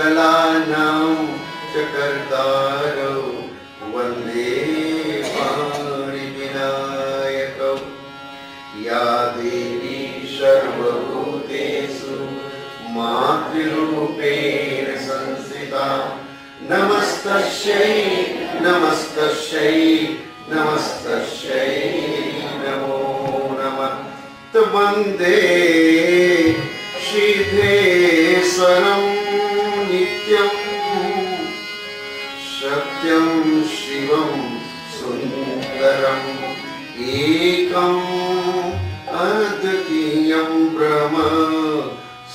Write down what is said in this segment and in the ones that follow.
मंगलानां च कर्तारौ वन्दे वाणिविनायकौ। या देवी सर्वभूतेषु मातृरूपेण संस्थिता नमस्तस्यै नमस्तस्यै नमस्तस्यै नमो नमः। वन्दे श्रीधेश्वरं नित्यं सत्यं शिवं सुन्दरम् एकम् अद्वितीयं ब्रह्म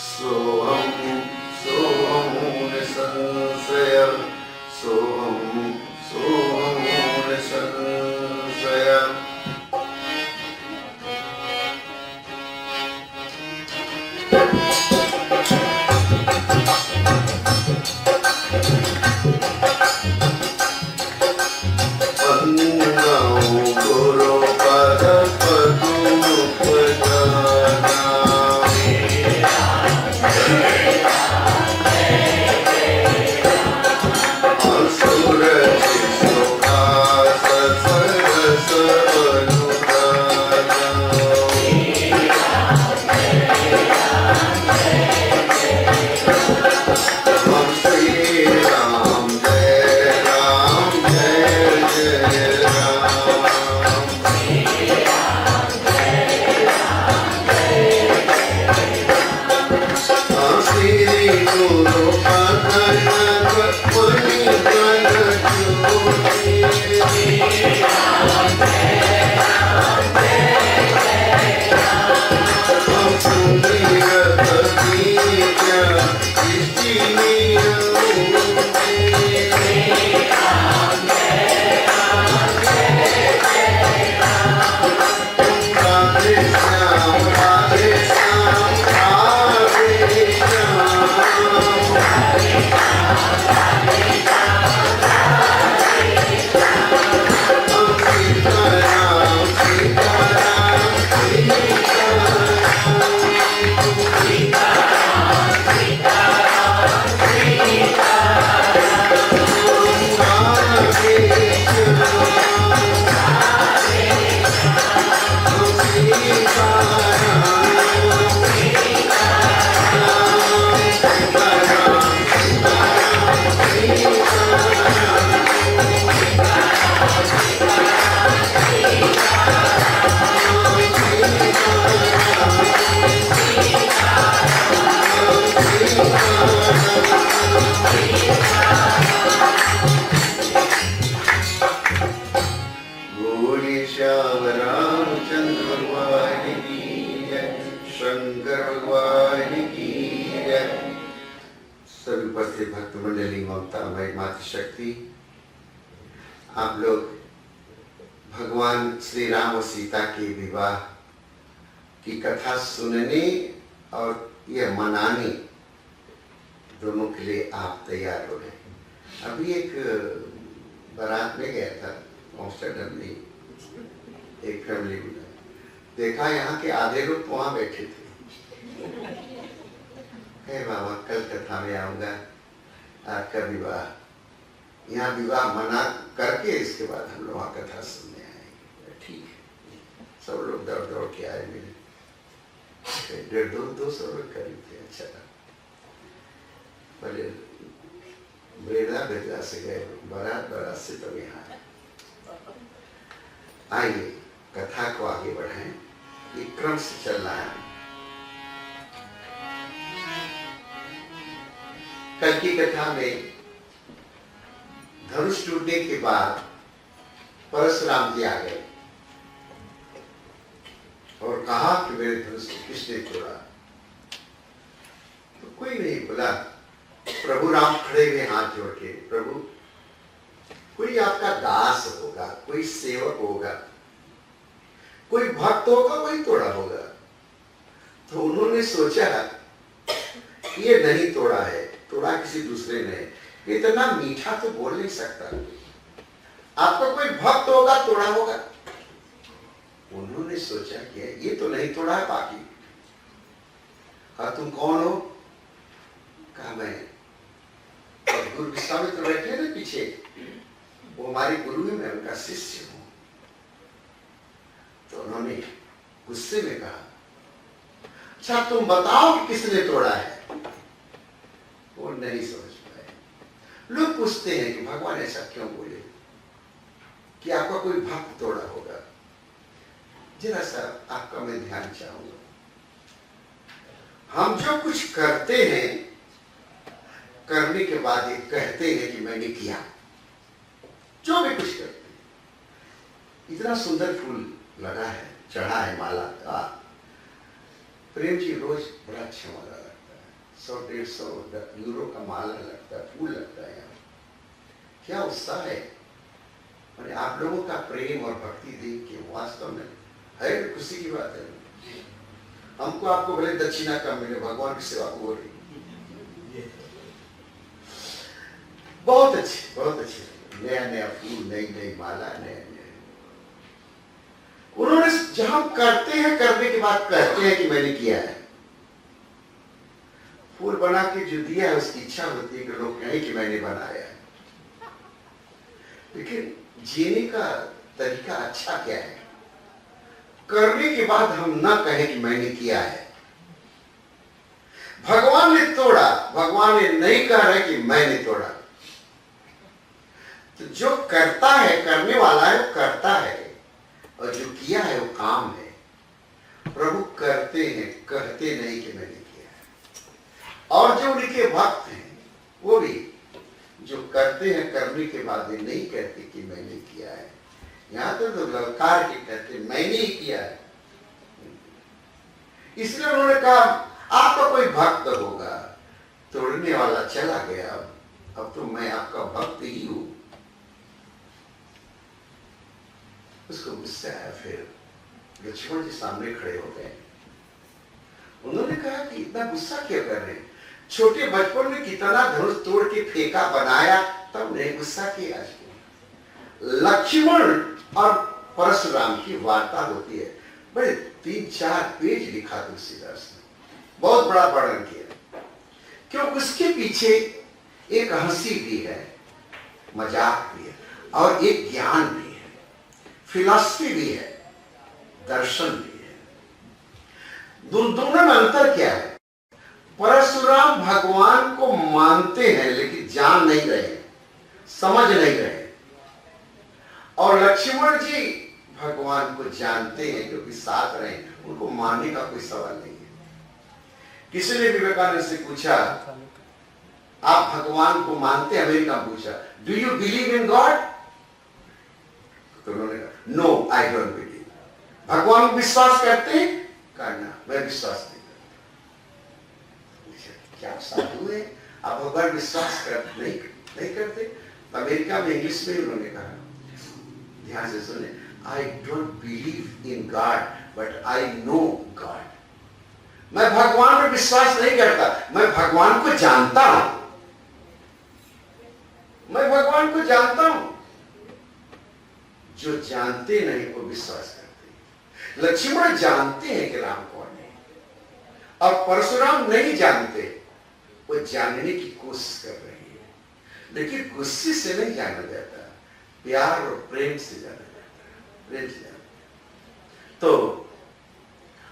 सोऽहं निसंशयः सोऽहं निसंशयः। भक्त मंडली ममता मई मातृशक्ति, आप लोग भगवान श्री राम और सीता के विवाह की कथा सुनने और यह मनाने दोनों के लिए आप तैयार हो गए। अभी एक बारात में गया था एम्स्टर्डम में, एक फैमिली में देखा यहाँ के आधे लोग वहाँ बैठे थे। बाबा कल कथा में आऊंगा, आपका विवाह, यहाँ विवाह मना करके इसके बाद हम लोग वहाँ कथा सुनने आएंगे। ठीक है, सब लोग दौड़ दौड़ के आए, मिले 150-200 लोग करीब थे। अच्छा, पहले बेड़ा से गए, बारात से तब यहाँ आइए कथा को आगे बढ़ाएं। ये क्रम से चल रहा है। कल की कथा में धनुष टूटने के बाद परशुराम जी आ गए और कहा कि मेरे धनुष को किसने तोड़ा? तो कोई नहीं बोला। प्रभु राम खड़े हुए हाथ जोड़ के, प्रभु कोई आपका दास होगा, कोई सेवक होगा, कोई भक्त होगा, वही तोड़ा होगा। तो उन्होंने सोचा ये नहीं तोड़ा है, तोड़ा किसी दूसरे ने। इतना मीठा तो बोल नहीं सकता, आपका कोई भक्त होगा तोड़ा होगा। उन्होंने सोचा कि ये तो नहीं तोड़ा है, बाकी कहा तुम कौन हो? कहा मैं गुरु विश्वामित्र बैठे ना पीछे, वो हमारे गुरु है, मैं उनका शिष्य हूं। तो उन्होंने गुस्से में कहा, अच्छा तुम बताओ कि किसने तोड़ा है। वो नहीं समझ पाए। लोग पूछते हैं कि भगवान ऐसा क्यों बोले, कि आपका कोई भक्त तोड़ा होगा। जरा सा आपका मैं ध्यान चाहूंगा। हम जो कुछ करते हैं, करने के बाद ये कहते हैं कि मैंने किया। जो भी कुछ करते हैं, इतना सुंदर फूल लगा है, चढ़ा है माला का, प्रेम जी रोज बड़ा अच्छा माला लगता है, 100-150 यूरो का माला लगता है, फूल लगता है। यहाँ क्या उत्साह है। मैंने आप लोगों का प्रेम और भक्ति देख के वास्तव में है खुशी की बात है। हमको आपको भले दक्षिणा कम मिले, भगवान की सेवा को हो रही। बहुत अच्छे, बहुत अच्छे। नया नया फूल, नई नई माला, नया नया। उन्होंने जहां करते हैं, करने के बाद कहते हैं कि मैंने किया है। फूल बना के जो दिया है, उसकी इच्छा होती है कि लोग कहें कि मैंने बनाया है। लेकिन जीने का तरीका अच्छा क्या है, करने के बाद हम ना कहें कि मैंने किया है। भगवान ने तोड़ा, भगवान ने नहीं कह रहे कि मैंने तोड़ा। तो जो करता है, करने वाला है वो करता है, और जो किया है वो काम है। प्रभु करते हैं, कहते नहीं कि मैंने किया है। और जो उनके भक्त हैं वो भी जो करते हैं, करने के बाद नहीं कहते कि मैंने किया है। यहां तो ललकार के कहते मैंने ही किया है। इसलिए उन्होंने कहा आपका कोई भक्त होगा, तोड़ने वाला चला गया, अब तो मैं आपका भक्त ही हूं। उसको गुस्सा आया। फिर लक्ष्मण जी सामने खड़े हो गए। उन्होंने कहा कि इतना गुस्सा क्यों कर रहे हैं, छोटे बचपन में कितना धनुष तोड़ के फेंका बनाया, तब नहीं गुस्सा किया। लक्ष्मण और परशुराम की वार्ता होती है, बड़े 3-4 पेज लिखा तुलसीदास ने, बहुत बड़ा वर्णन किया। क्यों, उसके पीछे एक हंसी भी है, मजाक भी है, और एक ज्ञान भी है, फिलॉसफी भी है, दर्शन भी है। दोनों में अंतर क्या है? परशुराम भगवान को मानते हैं लेकिन जान नहीं रहे, समझ नहीं रहे, और लक्ष्मण जी भगवान को जानते हैं क्योंकि साथ रहे, उनको मानने का कोई सवाल नहीं है। किसी ने विवेकानंद से पूछा आप भगवान को मानते हैं? अमेरिका पूछा do you believe in God? तो उन्होंने कहा नो आई डोंट बिलीव। भगवान को विश्वास करते हैं? कहा ना, मैं विश्वास नहीं करता। क्या साधु है आप भगवान विश्वास नहीं करते? अमेरिका में इंग्लिश में उन्होंने कहा, ध्यान से सुने, I don't believe in God but I know God. मैं भगवान में विश्वास नहीं करता, मैं भगवान को जानता हूं। मैं भगवान को जानता हूं। जो जानते नहीं वो विश्वास करते। लक्ष्मण जानते हैं कि राम कौन है, और परशुराम नहीं जानते, वो जानने की कोशिश कर रही है, लेकिन गुस्से से नहीं जाना जाता, प्यार और प्रेम से जाना जाता है, प्रेम से जाना। तो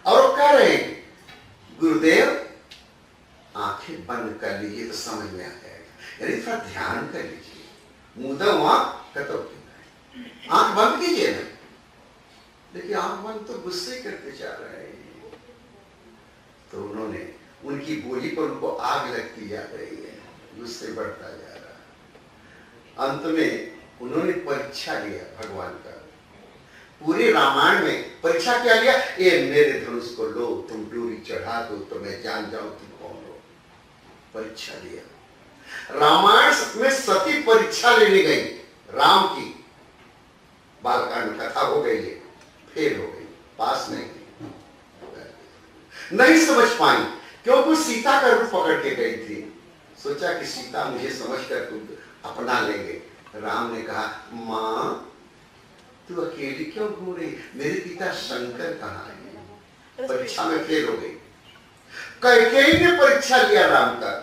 और कह रहे हैं गुरुदेव आंखें बंद कर लीजिए तो समझ में आ जाएगा, यानी थोड़ा ध्यान कर लीजिए, मुदा वहां कतो आंख बंद कीजिए ना। देखिए आंख बंद तो गुस्से करते जा रहे हैं। तो उन्होंने उनकी बोली पर उनको आग लगती जा रही है, गुस्से बढ़ता जा रहा। अंत में उन्होंने परीक्षा लिया भगवान का। पूरे रामायण में परीक्षा क्या लिया? ये मेरे धनुष को लो, तुम डोरी चढ़ा दो तो मैं जान जाऊं तुम कौन हो। परीक्षा लिया। रामायण में सती परीक्षा लेने गई राम की, बालकांड कथा हो गई है, फेल हो गई, पास नहीं समझ पाई, क्योंकि सीता का रूप पकड़ के गई थी। सोचा कि सीता मुझे समझकर तुम अपना लेंगे। राम ने कहा मां तू अकेली क्यों घूम रही, मेरे पिता शंकर कहाँ है? परीक्षा में फेल हो गई। कैकेयी ने परीक्षा लिया राम का,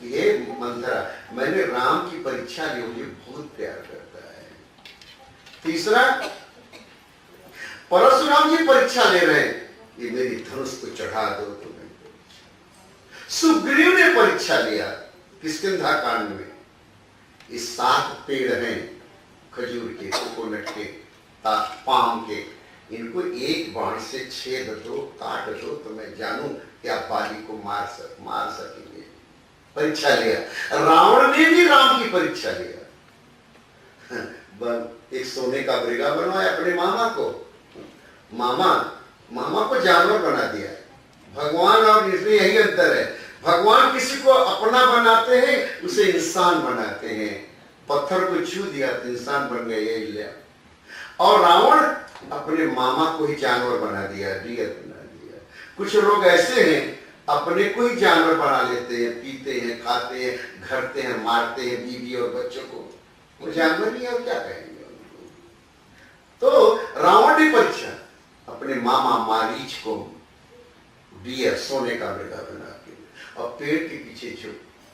ये मंत्रा, मैंने राम की परीक्षा ली, मुझे बहुत प्यार करता है। तीसरा, परशुराम जी परीक्षा ले रहे हैं, ये मेरी धनुष को चढ़ा दो तुम्हें। सुग्रीव ने परीक्षा लिया किष्किंधा कांड में, ये 7 पेड़ हैं खजूर के, कोकोनट के, पाम के, इनको एक बाण से छेद दो, काट दो तो मैं जानूं कि आप बाली को मार सकेंगे। परीक्षा लिया। रावण ने भी राम की परीक्षा लिया। एक सोने का मृगा बनवाया अपने मामा को, मामा को जानवर बना दिया। भगवान और इसमें यही अंतर है, भगवान किसी को अपना बनाते हैं, उसे इंसान बनाते हैं। पत्थर को छू दिया तो इंसान बन गया, यही लिया। और रावण अपने मामा को ही जानवर बना दिया, डियर बना दिया। कुछ लोग ऐसे हैं अपने को ही जानवर बना लेते हैं, पीते हैं, खाते हैं, घरते हैं, मारते हैं बीवी और बच्चों को, वो जानवर नहीं है और क्या कहेंगे उनको। तो रावण ने परीक्षा अपने मामा मारीच को डियर, सोने का मृगा बना के, और पेड़ के पीछे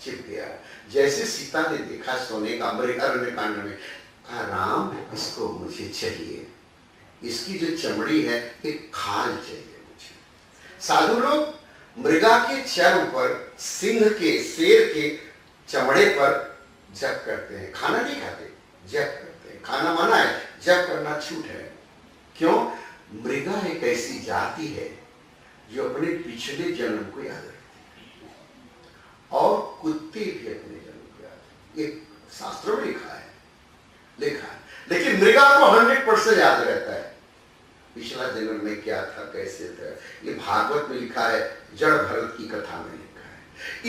छिप गया। जैसे सीता ने देखा सोने का मृगा, अरण्यकांड में कहा राम इसको मुझे चाहिए, इसकी जो चमड़ी है एक खाल चाहिए मुझे। साधु लोग मृगा के चर्म पर, सिंह के, शेर के चमड़े पर जप करते हैं, खाना नहीं खाते, जप करते हैं। खाना मना है, जप करना छूट है। क्यों? मृगा एक ऐसी जाति है जो अपने पिछले जन्म को याद रखती है, और कुत्ते भी अपने जन्म को याद, ये शास्त्रों में लिखा है। लेकिन मृगा को 100% याद रहता है, पिछला जन्म में क्या था, कैसे था। ये भागवत में लिखा है, जड़ भरत की कथा में लिखा है।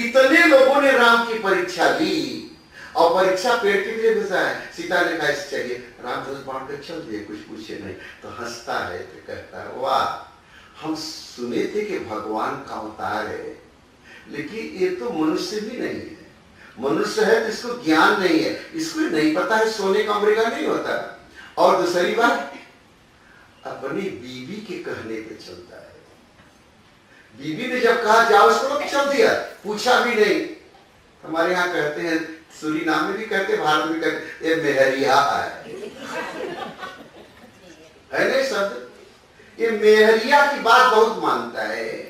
इतने लोगों ने राम की परीक्षा ली, और परीक्षा पेड़ के लिए घुसा है। सीता ने कहा इसे चाहिए, राम धनुष बाण कर चल दिए, कुछ पूछे नहीं। तो हंसता है, तो कहता है वाह, हम सुने थे कि भगवान का अवतार है, लेकिन ये तो मनुष्य भी नहीं है। मनुष्य है तो इसको ज्ञान नहीं है, इसको नहीं पता है सोने का मृगा नहीं होता। और दूसरी बात, अपनी बीवी के कहने पे चलता है। बीवी ने जब कहा जाओ, उसको चल दिया, पूछा भी नहीं। हमारे यहाँ कहते हैं, सूरीनाम में भी कहते, भारत में कहते, ये मेहरिया है नहीं शब्द, ये मेहरिया की बात बहुत मानता है।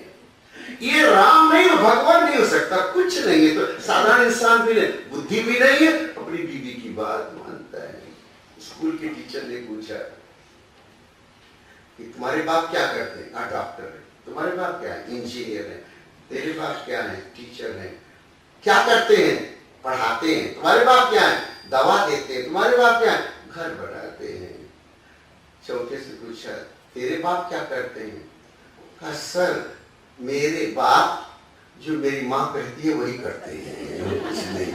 ये राम नहीं हो, भगवान नहीं हो सकता, कुछ नहीं है। तो साधारण इंसान भी नहीं, बुद्धि भी नहीं है, अपनी बीवी की बात मानता है। स्कूल के टीचर ने पूछा कि तुम्हारे बाप क्या करते हैं? डॉक्टर है। तुम्हारे बाप क्या है? इंजीनियर है। तेरे बाप क्या है? टीचर है। क्या करते हैं? पढ़ाते हैं। तुम्हारे बाप क्या है? दवा देते हैं। तुम्हारे बाप क्या है? घर बनाते हैं। चौथे से पूछा, तेरे बाप क्या करते हैं? कहा सर, मेरे बाप जो मेरी माँ कहती है वही करते हैं, कुछ नहीं।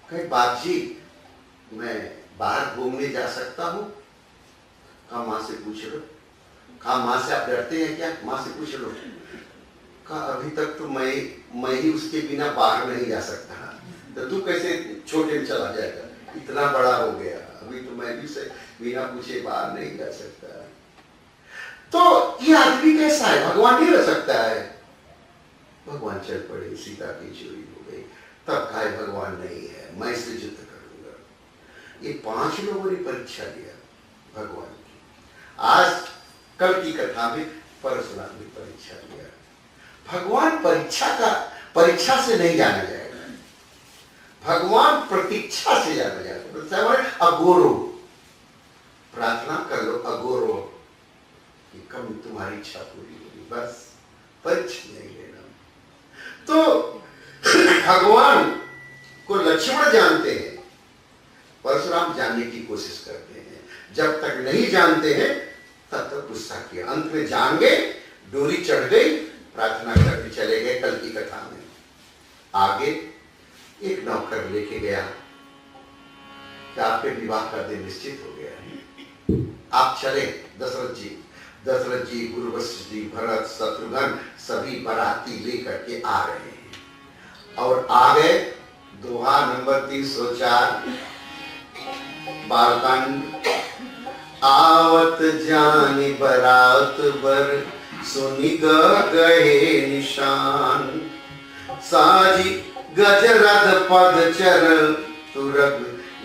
कहे बाप जी, मैं बाहर घूमने जा सकता हूँ? कहा माँ से पूछ लो। कहा माँ से आप डरते हैं क्या? माँ से पूछ लो। कहा अभी तक तो मैं ही उसके बिना बाहर नहीं जा सकता, तो तू कैसे छोटे में चला जाएगा? इतना बड़ा हो गया, अभी तो मैं भी से बिना पूछे बाहर नहीं जा सकता। तो ये आदमी कैसा है? भगवान नहीं रह सकता है। भगवान चल पड़े, सीता की चोरी हो गई। तब कहा भगवान नहीं है, मैं इससे युद्ध करूंगा। ये 5 लोगों ने परीक्षा लिया भगवान की। आज कल की कथा में परशुराम ने परीक्षा लिया। भगवान परीक्षा से नहीं जाना जाएगा, भगवान प्रतीक्षा से जाना जाएगा। अगोरो, प्रार्थना कर लो अगोरो कि कब तुम्हारी इच्छा पूरी होगी, बस परीक्षा नहीं लेना। तो भगवान को लक्ष्मण जानते हैं, परशुराम जानने की कोशिश करते हैं। जब तक नहीं जानते हैं तब तक गुस्सा किया। अंत में जान गए, डोरी चढ़ गई, प्रार्थना करके चले गए। कल की कथा में आगे एक नौकर लेके गया कि आपके विवाह का दिन निश्चित हो गया है, आप चले। दशरथ जी, गुरु वशिष्ठ जी, भरत, शत्रुघ्न सभी बाराती लेकर के आ रहे हैं। और आ गए। दोहा नंबर 304 बालकांड आवत जानी बरात बर सुनी गए निशान साजी गजरद पद चर तुरग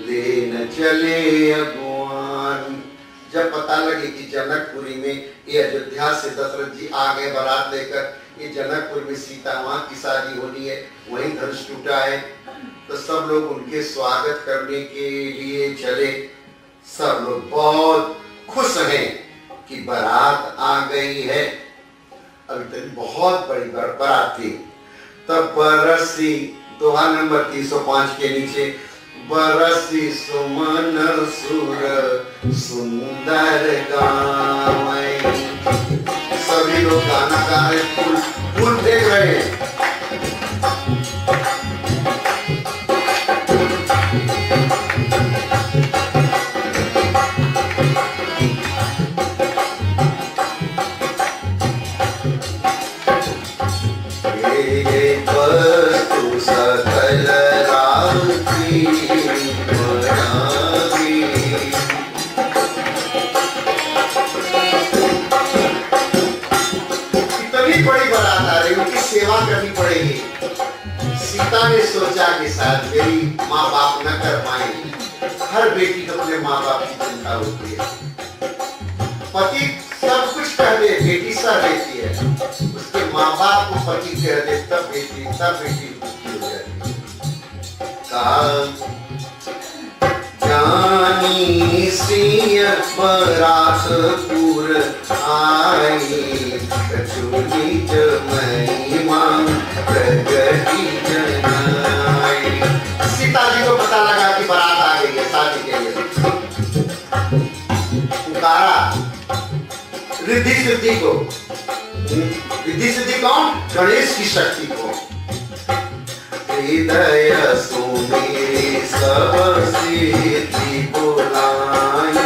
लेन चले अगवान। जब पता लगे कि जनकपुरी में ये अयोध्या से दशरथ जी आ गए बारात लेकर, ये जनकपुर में सीता माँ की शादी होनी है, वहीं धनुष टूटा है, तो सब लोग उनके स्वागत करने के लिए चले। सब लोग बहुत खुश हैं कि बारात आ गई है। अभी तक बहुत बड़ी बारात थी। तब बरसी, दोहा नंबर 305 के नीचे, बरसी सुमन सुर सुंदर गावै। सभी लोग गाना गा रहे, फूल देख रहे हैं। सेवा करनी पड़ेगी। सीता ने सोचा कि शायद मेरी माँ बाप न कर पाएंगे। हर बेटी को अपने माँ बाप की चिंता होती है। पति सब कुछ कह दे, बेटी सब देती है, उसके माँ बाप को पति कह दे तब बेटी दुखी हो जाती है। जानी सिंह बरासपुर आई कचूली महिमा प्रगति जनाई। सीता जी को पता लगा कि बारात आ गई है शादी के लिए। पुकारा रिद्धि सिद्धि को। रिद्धि सिद्धि कौन? गणेश की शक्ति को। हृदय सुमेर सब सिद्धि बोलाई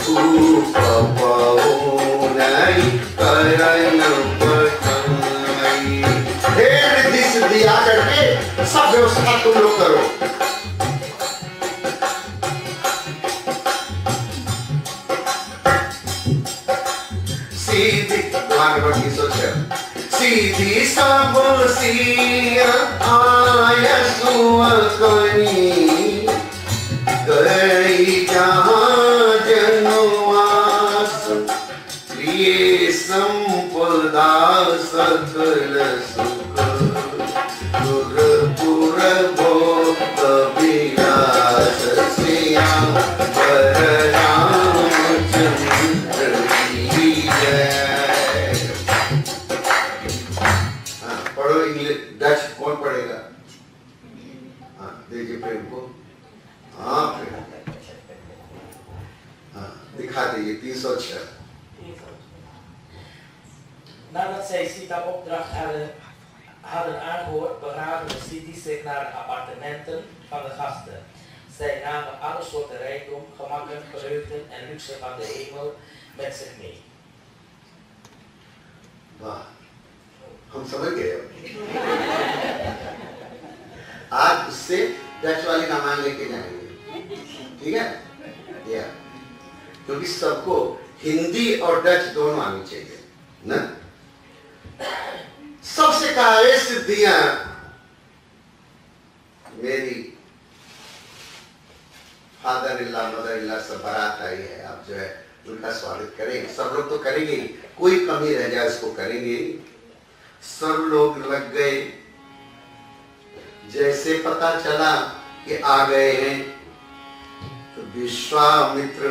धूप पहुनई करन पठाई। हे रिद्धि सिद्धि आकर के सब व्यवस्था तुम लोग करो। सीधी भगवती सोचा सीधी सब सिया आय सुअकनी गई जहाँ जनवास प्रिय संपदा सकल सुख दुर्पुर भोग विलास श्याम वर रामचंद्र की जय। पढ़ो इंग्लिश, डच कौन पढ़ेगा? हाँ देखिए प्रेम को। हाँ प्रेम, हाँ दिखा दीजिए 306। Nadat zij Sita's opdracht hadden aangehoord, begaven de Siddhi's zich naar de appartementen van de gasten. Zij namen alle soorten rijkdom, gemakken, vreugden en luxe van de hemel met zich mee. वाह, हम समझ गए। आज उससे Dutch वाली कमान लेके जाएंगे, ठीक है? या क्योंकि सबको हिंदी और डच दोनों आनी चाहिए ना। सबसे कहा सिद्धियां मेरी फादर इल्ला मदर इल्ला सब बारात आई है, आप जो है उनका स्वागत करेंगे। सब लोग तो करेंगे, कोई कमी रह जाए उसको करेंगे। सब लोग लग गए। जैसे पता चला कि आ गए हैं तो विश्वामित्र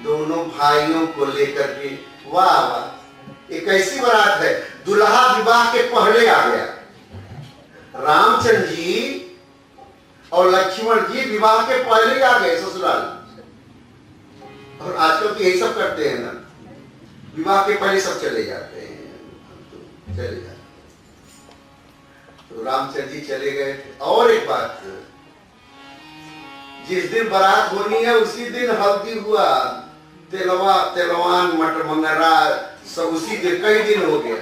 दोनों भाइयों को लेकर के, वाह वाह एक ऐसी बारात है, दुल्हा विवाह के पहले आ गया। रामचंद्र जी और लक्ष्मण जी विवाह के पहले आ गए ससुराल। और आजकल तो यही सब करते हैं ना, विवाह के पहले सब चले जाते हैं, चले जाते। तो रामचंद्र जी चले गए। और एक बात, जिस दिन बारात होनी है उसी दिन हल्दी हुआ, तेलवान मटर मंगरा सब उसी दिन, कई दिन हो गया।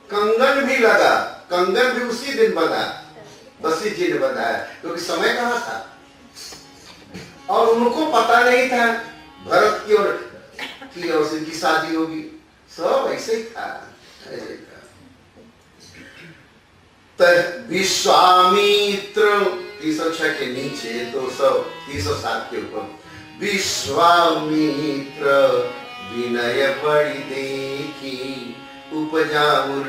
कंगन भी लगा, कंगन भी उसी दिन बना, बसी जी ने बताया, क्योंकि समय कहाँ था और उनको पता नहीं था भरत की और उनकी शादी होगी, सब ऐसे ही था, ऐसे ही था। विश्वामित्र 306 के नीचे 307 के ऊपर, विश्वामित्र विनय बड़ी देखी, उपजा मुर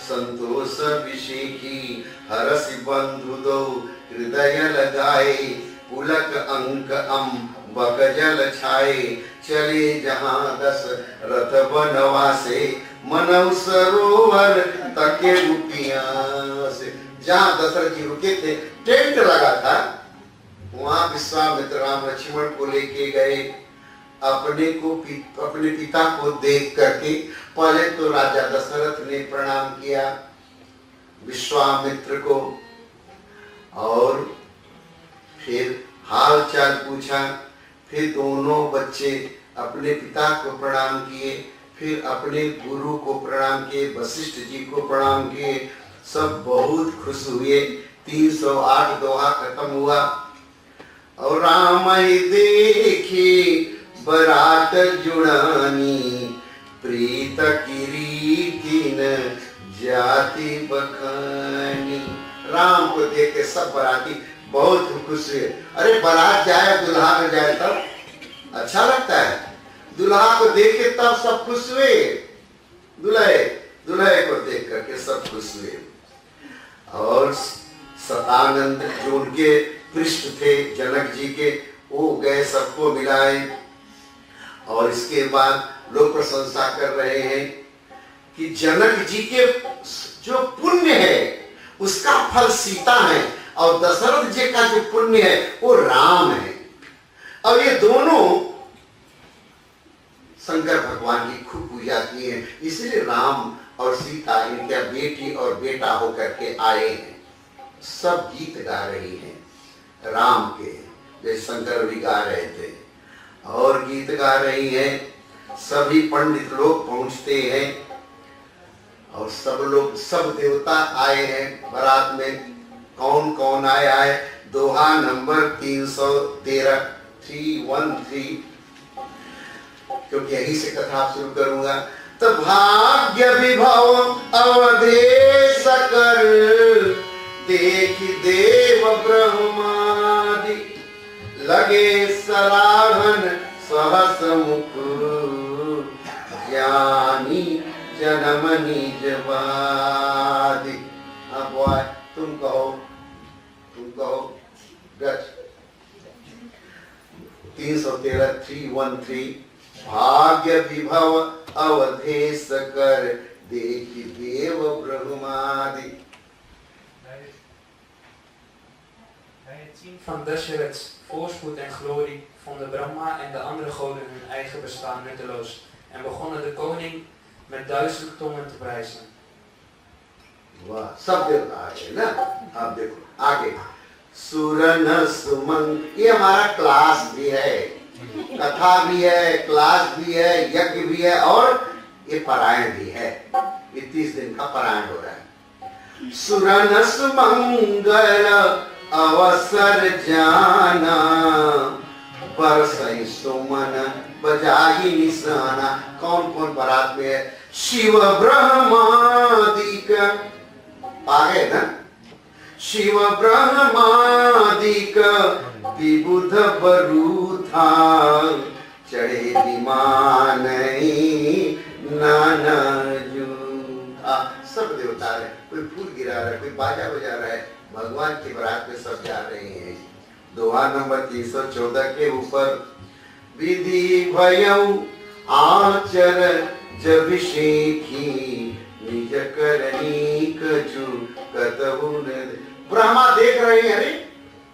संतोष विषेकी, हरसि बंधु दो हृदय लगाए, पुलक अंक बक जल छाए, चले जहां दस रथ बनवासे, मनव सरोवर तके रुकिया से। जहां दशरथ जी रुके थे, टेंट लगा था, वहां विश्वामित्र राम लक्ष्मण को लेके गए। अपने पिता को देख करके पहले तो राजा दशरथ ने प्रणाम किया विश्वामित्र को, और फिर हाल चाल पूछा। फिर दोनों बच्चे अपने पिता को प्रणाम किए, फिर अपने गुरु को प्रणाम किए, वशिष्ठ जी को प्रणाम किए। सब बहुत खुश हुए। 308 दोहा खत्म हुआ। और राम देखे बरात जुड़ानी, प्रीत किरीति न जाति बखानी। राम को देख के सब बराती बहुत खुश हुए। अरे बारात जाए, दुल्हा में जाए तब अच्छा लगता है, दुल्हा को देख के तब सब खुश हुए। दुल्हे को देख करके सब खुश हुए। और सतानंद जो उनके पृष्ठ थे जनक जी के, वो गए सबको मिलाए। और इसके बाद लोग प्रशंसा कर रहे हैं कि जनक जी के जो पुण्य है उसका फल सीता है, और दशरथ जी का जो पुण्य है वो राम है। और ये दोनों शंकर भगवान की खूब पूजा की है, इसलिए राम और सीता इनका बेटी और बेटा होकर के आए हैं। सब गीत गा रही हैं राम के, जैसे शंकर भी गा रहे थे, और गीत गा रही हैं। सभी पंडित लोग पहुंचते हैं, और सब देवता आए हैं बारात में। कौन कौन आया है? दोहा नंबर 313 क्योंकि यहीं से कथा शुरू करूंगा। तो भाग्य विभव अवधेश कर, देख देव ब्रह्मादि, लगे सराहन सहस मुख, ज्ञानी जन्म निज वादि। अब तुम कहो गच। 313 भाग्य विभव अवधेश कर, देखि देव ब्रह्मादि। Bij het zien van Dasharat's voorspoed en glorie vonden Brahma en de andere goden hun eigen bestaan nutteloos en begonnen de koning met 1000 tongen te prijzen. वाह, सब देवता आ गए ना। आप देखो आगे, सुरन सुमंग, ये हमारा क्लास भी है, कथा भी है, क्लास भी है, यज्ञ भी है, और ये पारायण भी है। 30 दिन का पारायण हो रहा है। सुरन सुमंगल अवसर जाना, बरसई सुमन बजाही निशाना। कौन कौन बारात में है? शिव ब्रह्मादिक, आगे ना, शिव ब्रह्मादिक विबुध बरूथा, चढ़े विमान नाना जूथा। सब देवता है, कोई फूल गिरा रहा है, कोई बाजा बजा रहा है, भगवान की बारात में सब जा रहे हैं। दोहा नंबर 314 के ऊपर, विधि भयउ आचर जभिषेकी, निज करनी कछु कतहु न। ब्रह्मा देख रहे हैं, अरे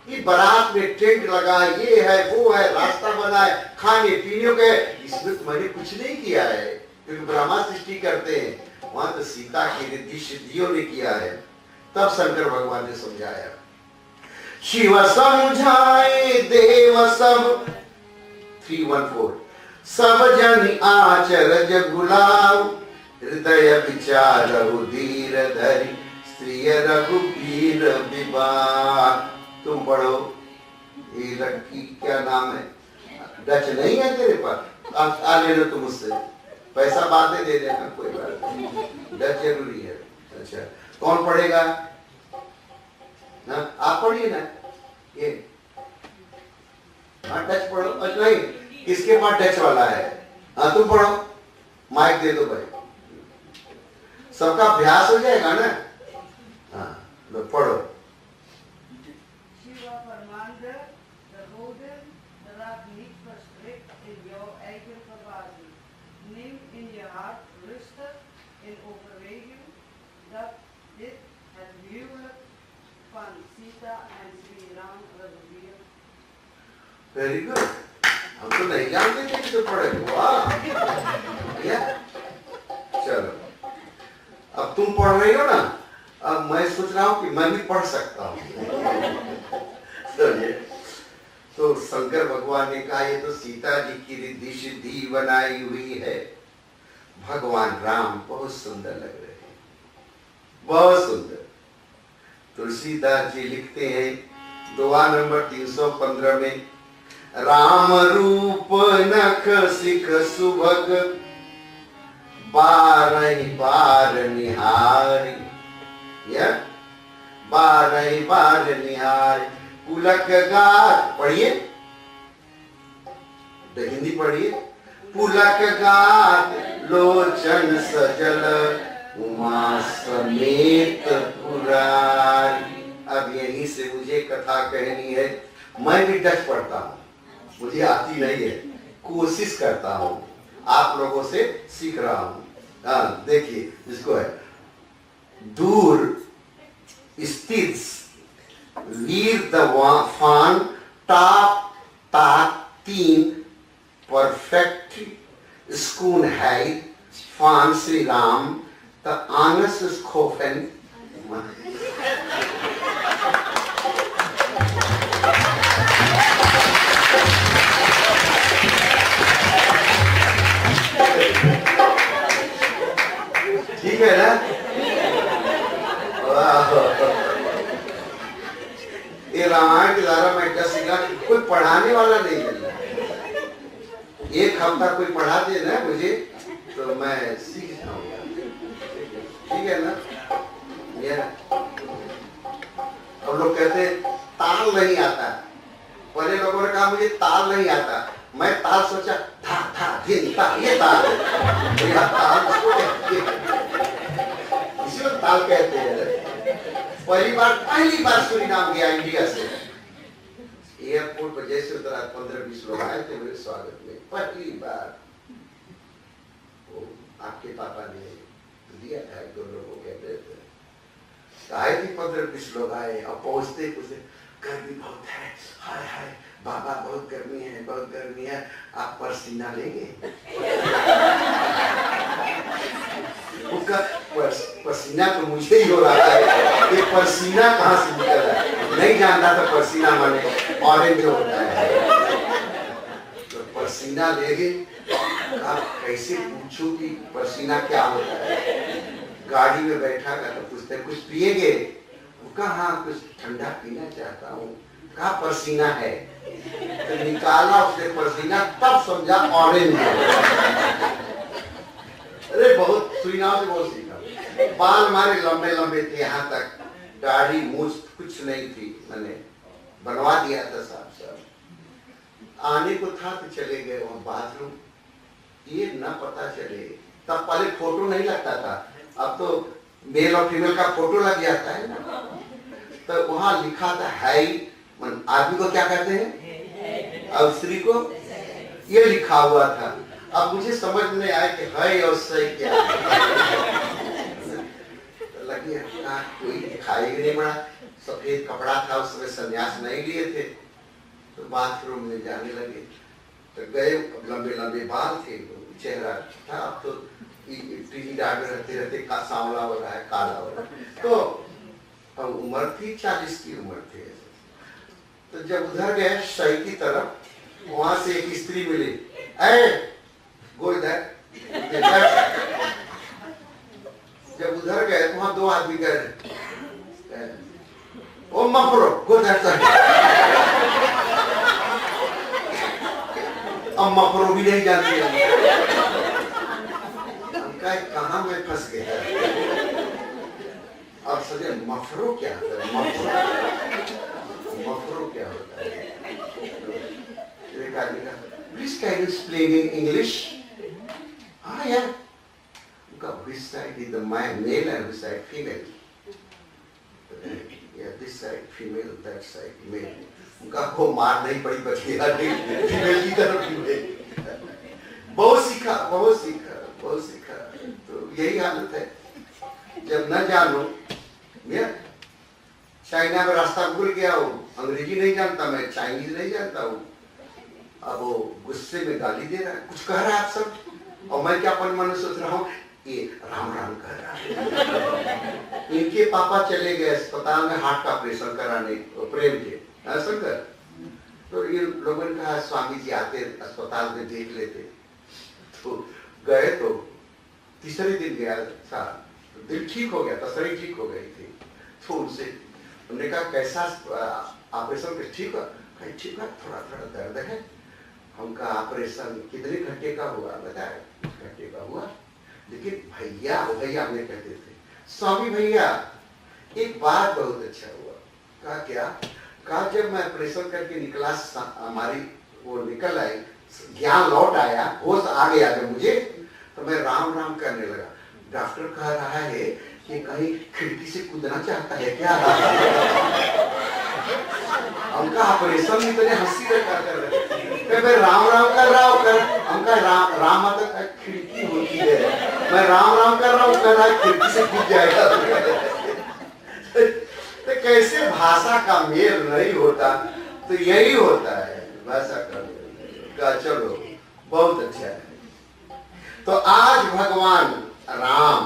कि बारात में टेंट लगा, ये है वो है, रास्ता बना है, खाने पीने का, इसमें तो मैंने कुछ नहीं किया है, क्योंकि ब्रह्मा सृष्टि करते हैं। वहां तो सीता की रिद्धि सिद्धियों ने किया है। तब शंकर भगवान ने समझाया, शिव समझाए देव सब। 314 सब जन आचरज गुलाव, हृदय विचार धीर धरी, स्त्रिय रघुवीर विवाह। तुम पढ़ो, ये लड़की क्या नाम है? डच नहीं है तेरे पास, आ ले लो तुम मुझसे, पैसा बाद में दे देना, कोई बात नहीं, डच जरूरी है। अच्छा कौन पढ़ेगा? ना आप पढ़िए ना, ये हाँ डच पढ़ो। अच्छा नहीं, किसके पास डच वाला है? हाँ तुम पढ़ो, माइक दे दो भाई, सबका अभ्यास हो जाएगा ना। हाँ लो पढ़ो। Shiva vermaande de goden, raak niet verstrikt in jouw eigen verbazing. Neem in je hart rustig in overweging dat dit het huwelijk van Sita en Sri Ram Raghuveer. Very good, हम तो नहीं जानते थे कि तो पढ़े। वाह या चलो, अब तुम पढ़ रही हो ना, अब मैं सोच रहा हूँ कि मैं भी पढ़ सकता हूँ। तो शंकर भगवान ने कहा ये तो सीता जी की रिद्धि सिद्धि बनाई हुई है, भगवान राम बहुत सुंदर लग रहे हैं, बहुत सुंदर। तुलसीदास जी लिखते हैं दुआ नंबर 315 में, राम रूप नख सिख सुभग, बारह बार निहारी, या बारह बार निहारी, पुलक गात, पढ़िए हिंदी पढ़िए, पुलक गात लोचन सजल, उमा समेत पुरारी। अब यहीं से मुझे कथा कहनी है। मैं भी डच पढ़ता हूँ, मुझे आती नहीं है, कोशिश करता हूँ, आप लोगों से सीख रहा हूँ। हाँ देखिए इसको है, दूर स्थित वीर दवान टाप तात तीन परफेक्ट स्कून है फान श्री राम द आनस खोफन। ठीक है ना? ये रामायण के द्वारा मैं क्या सीखा, कोई पढ़ाने वाला नहीं मिल रहा। एक हफ्ता कोई पढ़ा दे ना मुझे तो मैं सीख जाऊंगा। ठीक है ना? ये अब लोग कहते हैं ताल नहीं आता, पहले लोगों ने कहा मुझे ताल नहीं आता, मैं ताल सोचा था था धिन था, ये ताल है, तो यहाँ ताल इसी को ताल कहते हैं। पहली बार सूरीनाम गया इंडिया से, एयरपोर्ट पर जैसे उतरा 15-20 लोग आए थे मेरे स्वागत में, पहली बार वो आपके पापा ने दिया था, एक दो लोगों के थे, आए थे 15-20 लोग आए, और पहुंचते कुछ गर्मी बहुत है, हाय हाय बाबा बहुत गर्मी है, बहुत गर्मी है, आप पसीना लेंगे? उसका पसीना तो मुझे ही हो रहा है, ये पसीना कहाँ से निकल रहा है, नहीं जानता था पसीना माने ऑरेंज होता है। तो पसीना लेंगे, आप कैसे पूछो कि पसीना क्या होता है? गाड़ी में बैठा कर तो पूछते कुछ पिएगे? कहा कुछ ठंडा पीना चाहता हूँ। कहा पसीना है, तो निकाला उसने पसीना, तब समझा ऑरेंज है। अरे बहुत सुरीनाम से बहुत सीखा। बाल हमारे लंबे लंबे थे यहाँ तक, दाढ़ी मूछ कुछ नहीं थी, मैंने बनवा दिया था साहब। आने को था तो चले गए वहाँ बाथरूम, ये ना पता चले, तब पहले फोटो नहीं लगता था, अब तो मेल और फीमेल का फोटो लग जाता है ना, तो वहाँ लिखा था है, आदमी को क्या कहते हैं, और स्त्री को, ये लिखा हुआ था। अब मुझे समझ में आया कि है और सही क्या है। तो लगी कोई दिखाई नहीं पड़ा, सफेद कपड़ा था, उस समय संन्यास नहीं लिए थे, तो बाथरूम में जाने लगे, तो गए, लंबे लंबे बाल थे, चेहरा था, अब तो टीवी डाल रहते रहते का सांवला हो रहा है, काला हो रहा है, तो उम्र थी 40 की उम्र थी। तो जब उधर गए सही की तरफ, वहां से एक स्त्री मिली, गो इधर। जब उधर गए तो वहां दो आदमी गए, ओ मफरो गो इधर। अब मफरो भी नहीं जानती हमका कहाँ में फंस गया। अब सजे मफरो क्या होता है? मफरो क्या होता है? एक आदमी का please can you explain in English? हाँ यार, उनका which side is the male and which side female? Yeah, this side female, that side male. उनका को मार नहीं पड़ी बची फीमेल की तरफ फीमेल। बहुत सीखा बहुत सीखा बहुत सीखा। तो यही हालत है जब न जानो। चाइना में रास्ता भूल गया हूँ, अंग्रेजी नहीं जानता, मैं चाइनीज नहीं जानता हूँ। अब वो गुस्से में गाली दे रहा है, कुछ कह रहा है आप सब, और मैं क्या अपन मन में सोच रहा हूँ ये राम राम कर रहा है। इनके पापा चले गए अस्पताल में हार्ट का ऑपरेशन कराने, प्रेम के शंकर। तो ये लोगों ने कहा स्वामी जी आते अस्पताल में देख लेते। तो गए तो तीसरे दिन गया था, दिल ठीक हो गया था, शरीर ठीक हो गई थी। तो उनसे उन्होंने कहा कैसा ऑपरेशन कर? ठीक है, कहीं ठीक है, थोड़ा थोड़ा दर्द है। हमका ऑपरेशन कितने घंटे का हुआ? बताया 1 घंटे का हुआ। लेकिन भैया भैया हमें कहते थे, स्वामी भैया एक बात बहुत अच्छा हुआ। कहा क्या? कहा जब मैं ऑपरेशन करके निकला, हमारी वो निकल आई, ज्ञान लौट आया, होश आ गया जब मुझे, तो मैं राम राम करने लगा। डॉक्टर कह रहा है कि कहीं खिड़की से कूदना चाहता है क्या? हमका ऑपरेशन में इतने हंसी कर रहे, मैं राम राम कर रहा हूँ, हमका राम माता खिड़की होती है, मैं राम राम कर रहा हूँ, कर रहा है खिड़की से कूद जाएगा। तो कैसे भाषा का मेल नहीं होता, तो यही होता है भाषा का मेल। चलो बहुत अच्छा है। तो आज भगवान राम,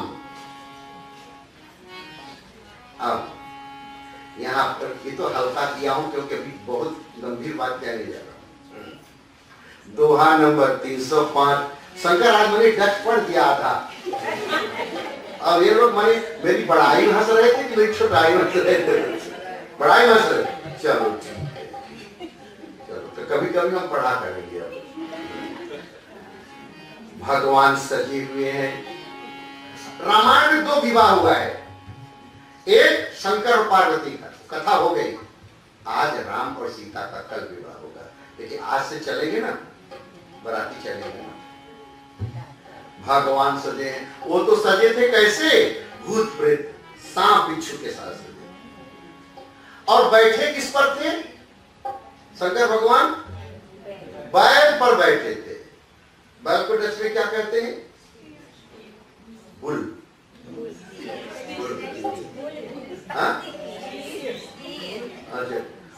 अब यहाँ पर ये तो हल्का किया हूं क्योंकि अभी बहुत गंभीर बात कहने जा रहा हूं। दोहा नंबर 305। शंकर आज मैंने डच पढ़ दिया था, अब ये लोग मेरी बड़ाई हंस रहे थे कि मेरी छोटाई हंस रहे थे? बड़ाई हंस रहे। चलो चलो, तो कभी कभी हम पढ़ा करेंगे। अब भगवान सजे हुए हैं। रामायण में 2 विवाह हुआ है, एक शंकर और पार्वती का कथा हो गई, आज राम और सीता का कल विवाह होगा। लेकिन आज से चलेंगे ना, बराती चलेंगे ना। भगवान सजे हैं, वो तो सजे थे कैसे? भूत प्रेत सांप बिच्छू के साथ सजे। और बैठे किस पर थे? शंकर भगवान बैल पर बैठे थे। बैल को डच में क्या कहते हैं? बुल।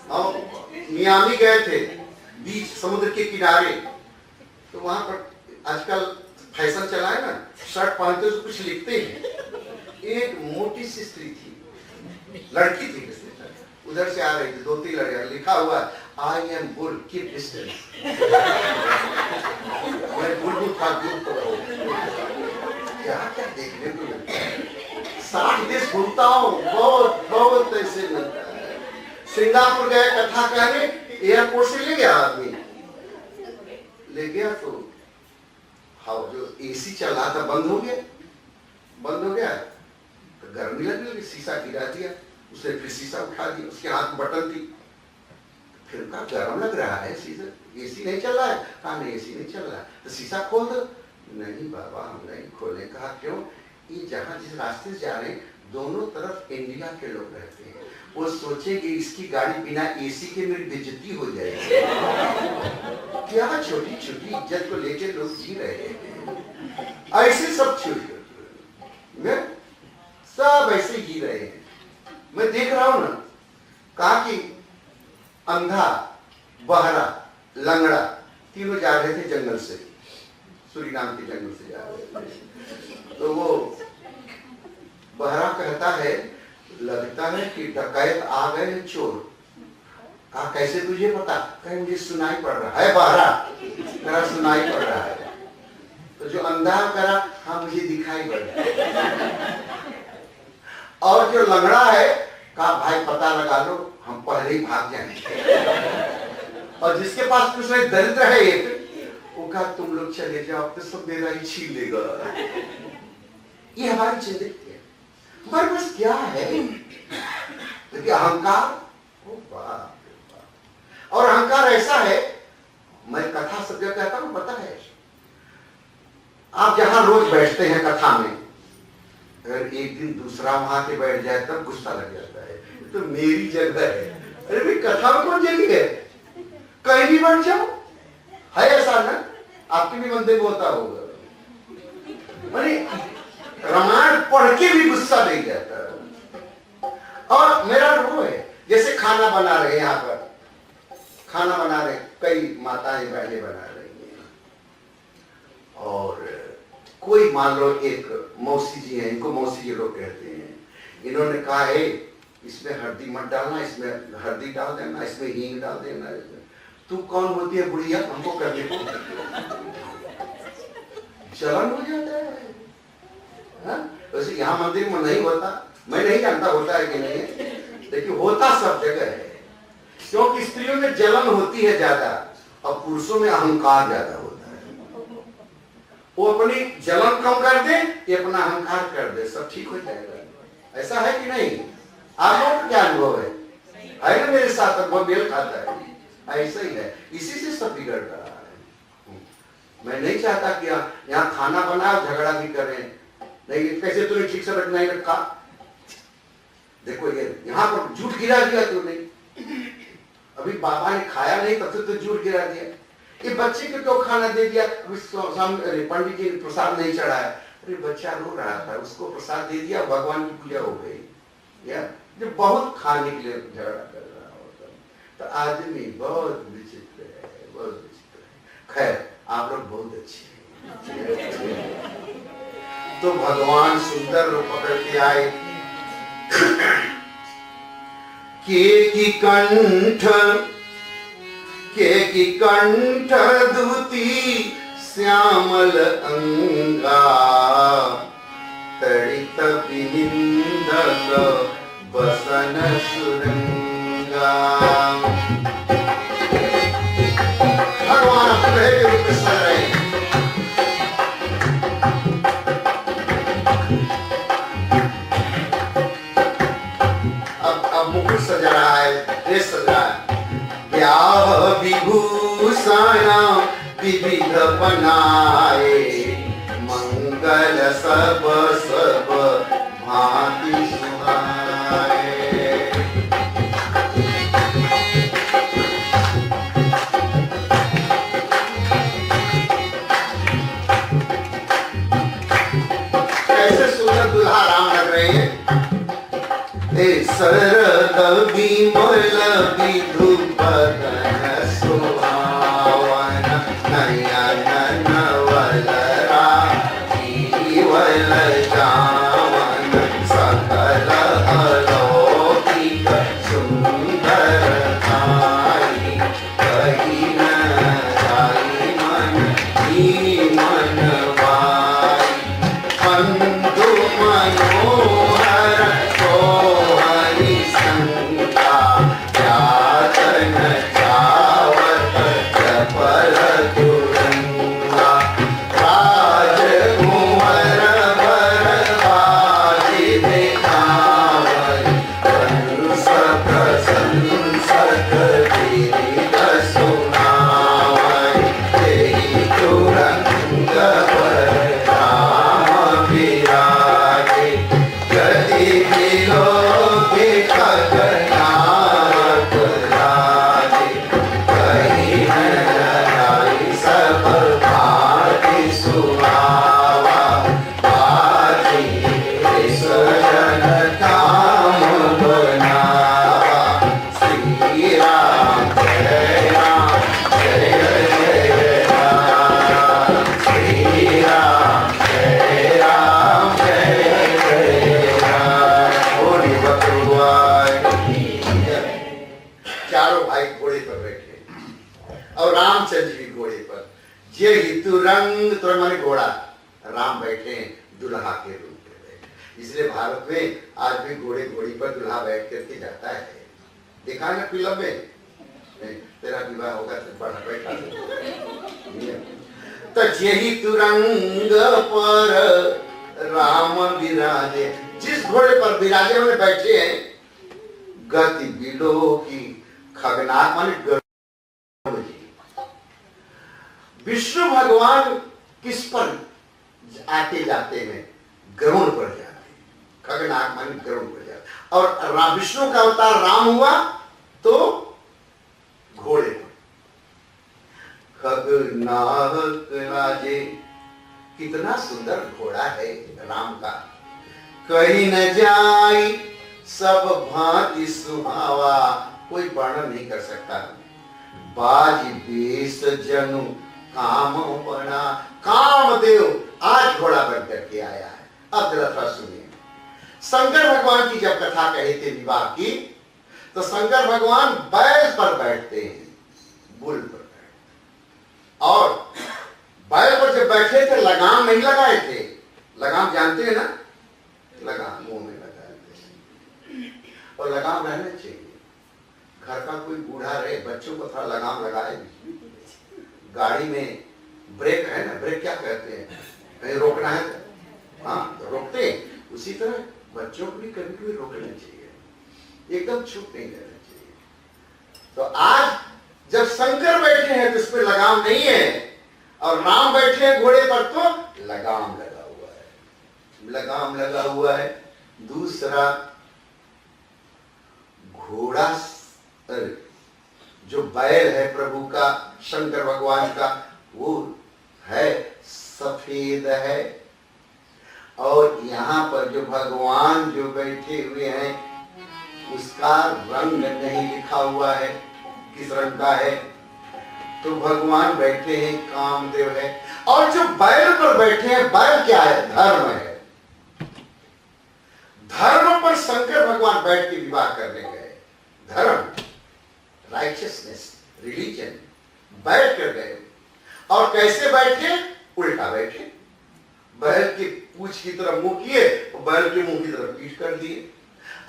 और मियामी गए थे बीच समुद्र के किनारे, तो वहां पर आजकल फैशन चला है ना, शर्ट पहनते तो कुछ लिखते हैं। एक मोटी सी स्त्री थी, लड़की थी, उधर से आ रही थी, 2-3 लड़कियां, लिखा हुआ I am bull keep distance. मैं बुल था, दूर तो रहो। क्या क्या देखने को मिलता है। 60 देश घूमता हूँ, बहुत बहुत ऐसे मिलता है। सिंगापुर गए कथा कहने, एयरपोर्ट से ले गया आदमी, ले गया तो हाँ जो एसी चल रहा था बंद हो गया, तो गर्मी लगने, शीशा गिरा दिया, उसने फिर शीशा उठा दिया, उसके हाथ में बटन थी, फिर कहा गर्म लग रहा है, शीशा एसी नहीं चल रहा है। कहा नहीं एसी नहीं चल रहा है, तो शीशा खोल दो। नहीं बाबा हम नहीं खोले। कहा क्यों? ये जहाँ जिस रास्ते से जा रहे हैं दोनों तरफ इंडिया के लोग रहते हैं, वो सोचेंगे इसकी गाड़ी बिना एसी के मेरी बेइज्जती हो जाएगी। क्या छोटी छोटी इज्जत को लेके लोग जी रहे हैं, ऐसे सब छोटे सब ऐसे जी रहे हैं। मैं देख रहा हूं ना, कहा कि अंधा, बहरा, लंगड़ा तीनों जा रहे थे जंगल से, सूरीनाम के जंगल से जा रहे थे। तो वो बहरा कहता है लगता है कि डकैत आ गए हैं, चोर। कहा कैसे तुझे पता? कहीं मुझे सुनाई पड़ रहा है, बहरा मेरा सुनाई पड़ रहा है। तो जो अंधा करा, हाँ मुझे दिखाई पड़ रहा है। और जो लंगड़ा है कहा भाई पता लगा लो, हम पहले ही भाग जाएंगे। और जिसके पास कुछ नहीं, दरिद्र है एक, होगा तुम लोग चले जाओ तो सब मेरा ही छीन लेगा। ये हमारी जिंदगी है। हमारे पास क्या है? देखिए अहंकार, ओ बाप रे बाप। और अहंकार ऐसा है, मैं कथा सब जगह कहता हूं, पता है आप जहां रोज बैठते हैं कथा में, अगर एक दिन दूसरा वहां के बैठ जाए तब गुस्सा लग जाता है, तो मेरी जगह है। अरे भाई कथा में कौन जगह है? कहीं भी बैठ जाओ, है ऐसा ना? आपके भी मंदिर में होता होगा। रामायण पढ़ के भी गुस्सा नहीं जाता है। और मेरा वो है, जैसे खाना बना रहे हैं, यहाँ पर खाना बना रहे, कई माताएं बहनें बना रही हैं, और कोई मान लो एक मौसी जी हैं, इनको मौसी जी लोग कहते हैं, इन्होंने कहा है इसमें हल्दी मत डालना, इसमें हल्दी डाल देना, इसमें हींग डाल देना। तू कौन होती है बुढ़िया हमको करने को? जलन हो जाता है। वैसे यहाँ मंदिर में नहीं होता, मैं नहीं जानता होता है कि नहीं, लेकिन होता सब जगह है। क्योंकि स्त्रियों में जलन होती है ज्यादा और पुरुषों में अहंकार ज्यादा होता है। वो अपनी जलन कम कर दे, ये अपना अहंकार कर दे, सब ठीक हो जाएगा। ऐसा है कि नहीं? आप लोग क्या अनुभव है ना? मेरे साथ बहुत मेल खाता है। ऐसा ही है, इसी से सब बिगड़ रहा है। मैं नहीं चाहता कि यहाँ खाना बनाओ झगड़ा भी करें, नहीं कैसे तूने ठीक से नहीं रखा, देखो ये यहाँ पर झूठ गिरा दिया तूने, अभी बाबा ने खाया नहीं तब तो झूठ गिरा दिया। ये बच्चे को क्यों खाना दे दिया, अभी पंडित जी ने प्रसाद नहीं चढ़ाया, अरे बच्चा रो रहा था, उसको प्रसाद दे दिया, भगवान की पूजा हो गई। या जो बहुत खाने के लिए झगड़ा कर रहा होता है, तो आदमी बहुत विचित्र है, बहुत विचित्र है। खैर आप लोग बहुत अच्छे हैं। तो भगवान सुंदर रूप पकड़ के आए, के की कंठ दूती श्यामल अंगा, तड़ित विनिंदक बसन सुरंगा। भगवान अपने रूप में सज रहे हैं। अब मुकुट सज रहा है, ड्रेस सज रहा है। ब्याह विभूषण विविध बनाए, मंगल सब सब भांति सुहाए। कैसे सुंदर दुल्हा राम लग रहे हैं। शरद विमल विधु बदन सुहावन, नयन नवल राजीवल जावन, सकल अलौकिक सुंदर ताई, कही न जाई मन ही मन वाई। बंधु मनोहर सोहरी संगा, यातन चावत चपल तुरंगा। राजकुंवर बरबाजी दिखावै, कंस प्रशंसक दीर्घ सुनावै। तेहि तुरंग पर राम विराजे, गति विलोकित गगनाथ राजे। कहीं न जाई सब भांति सुहावा, भांति सजन काम बनावा। श्री राम जय राम, जय जय राम। श्री राम जय राम, जय जय राम। बोली भगवान की जय। चारों भाई घोड़े पर बैठे और रामचंद्र जी घोड़े पर। जे हितु रंग, तो माने घोड़ा, राम बैठे दुल्हा के रूप में बैठे। इसलिए भारत में आज भी घोड़े घोड़ी पर दुल्हा बैठ करके जाता है। देखा है ना फिल्म में, तेरा विवाह होगा तो बड़ा बैठा। तजहि तुरंग पर राम विराजे। जिस घोड़े पर विराजे हुए बैठे हैं, गति बिलो की खगनाथ माने गरुड़ जी। विष्णु भगवान किस पर आते जाते हैं? गरुड़ पर जाते हैं। खगनाथ माने गरुड़ पर जाते। और विष्णु का अवतार राम हुआ तो घोड़े पर। खगनाथ राजे, कितना सुंदर घोड़ा है राम का। कहीं न जाई सब भांति सुहावा, कोई वर्णन नहीं कर सकता। बाज बेस जनु काम बना, कामदेव आज घोड़ा बन करके आया है। अब जरा थोड़ा सुनिए। शंकर भगवान की जब कथा कही थी विवाह की, तो शंकर भगवान बैल पर बैठते हैं, बुल पर बैठते। और बैल पर जब बैठे थे लगाम नहीं लगाए थे। लगाम जानते हैं ना, लगाम मुंह में लगाए थे। और लगाम रहना चाहिए। घर का कोई बूढ़ा रहे, बच्चों को थोड़ा लगाम लगाए। गाड़ी में ब्रेक है ना, ब्रेक क्या कहते हैं, कहीं रोकना है हाँ तो रोकते हैं। उसी तरह बच्चों को भी कभी कभी रोकना चाहिए, एकदम चुप नहीं रहना चाहिए। तो आज जब शंकर बैठे हैं तो इस पर लगाम नहीं है, और राम बैठे हैं घोड़े पर तो लगाम लगा हुआ है। लगाम लगा हुआ है। दूसरा, घोड़ा जो बैल है प्रभु का, शंकर भगवान का, वो है सफेद है। और यहाँ पर जो भगवान जो बैठे हुए हैं उसका रंग नहीं लिखा हुआ है, किस रंग का है। तो भगवान बैठे हैं, कामदेव है। और जो बैल पर बैठे हैं, बैल क्या है? धर्म है। धर्म पर शंकर भगवान बैठ के विवाह करने गए। धर्म, राइचियसनेस, रिलीजन, बैठ कर गए। और कैसे बैठे? उल्टा बैठे। बैल की पूंछ की तरफ मुंह किए, और बैल के मुंह की तरफ पीठ कर दिए।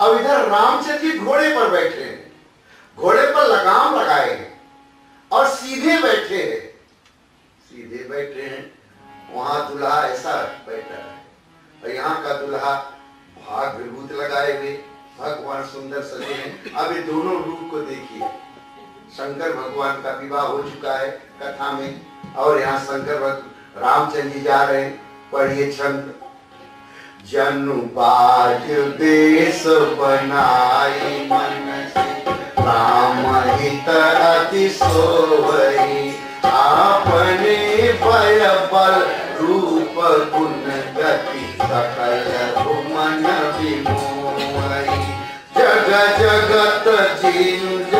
अब इधर रामचंद्र जी घोड़े पर बैठे हैं, घोड़े पर लगाम लगाए हैं और सीधे बैठे हैं। सीधे बैठे हैं। वहां दूल्हा ऐसा बैठा है, और यहाँ का दूल्हा भाग विभूत लगाए हुए, भगवान सुंदर सजे हैं। अब ये दोनों रूप को देखिए। शंकर भगवान का विवाह हो चुका है कथा में, और यहाँ शंकर रामचंद्र जी जा रहे हैं। पढ़िए छंद। जनु बाज देश बनाई मन से, राम हित अति सोवई, आपने भय बल रूप गुण गति, सकल मन विमोहई। जग जगत जिंज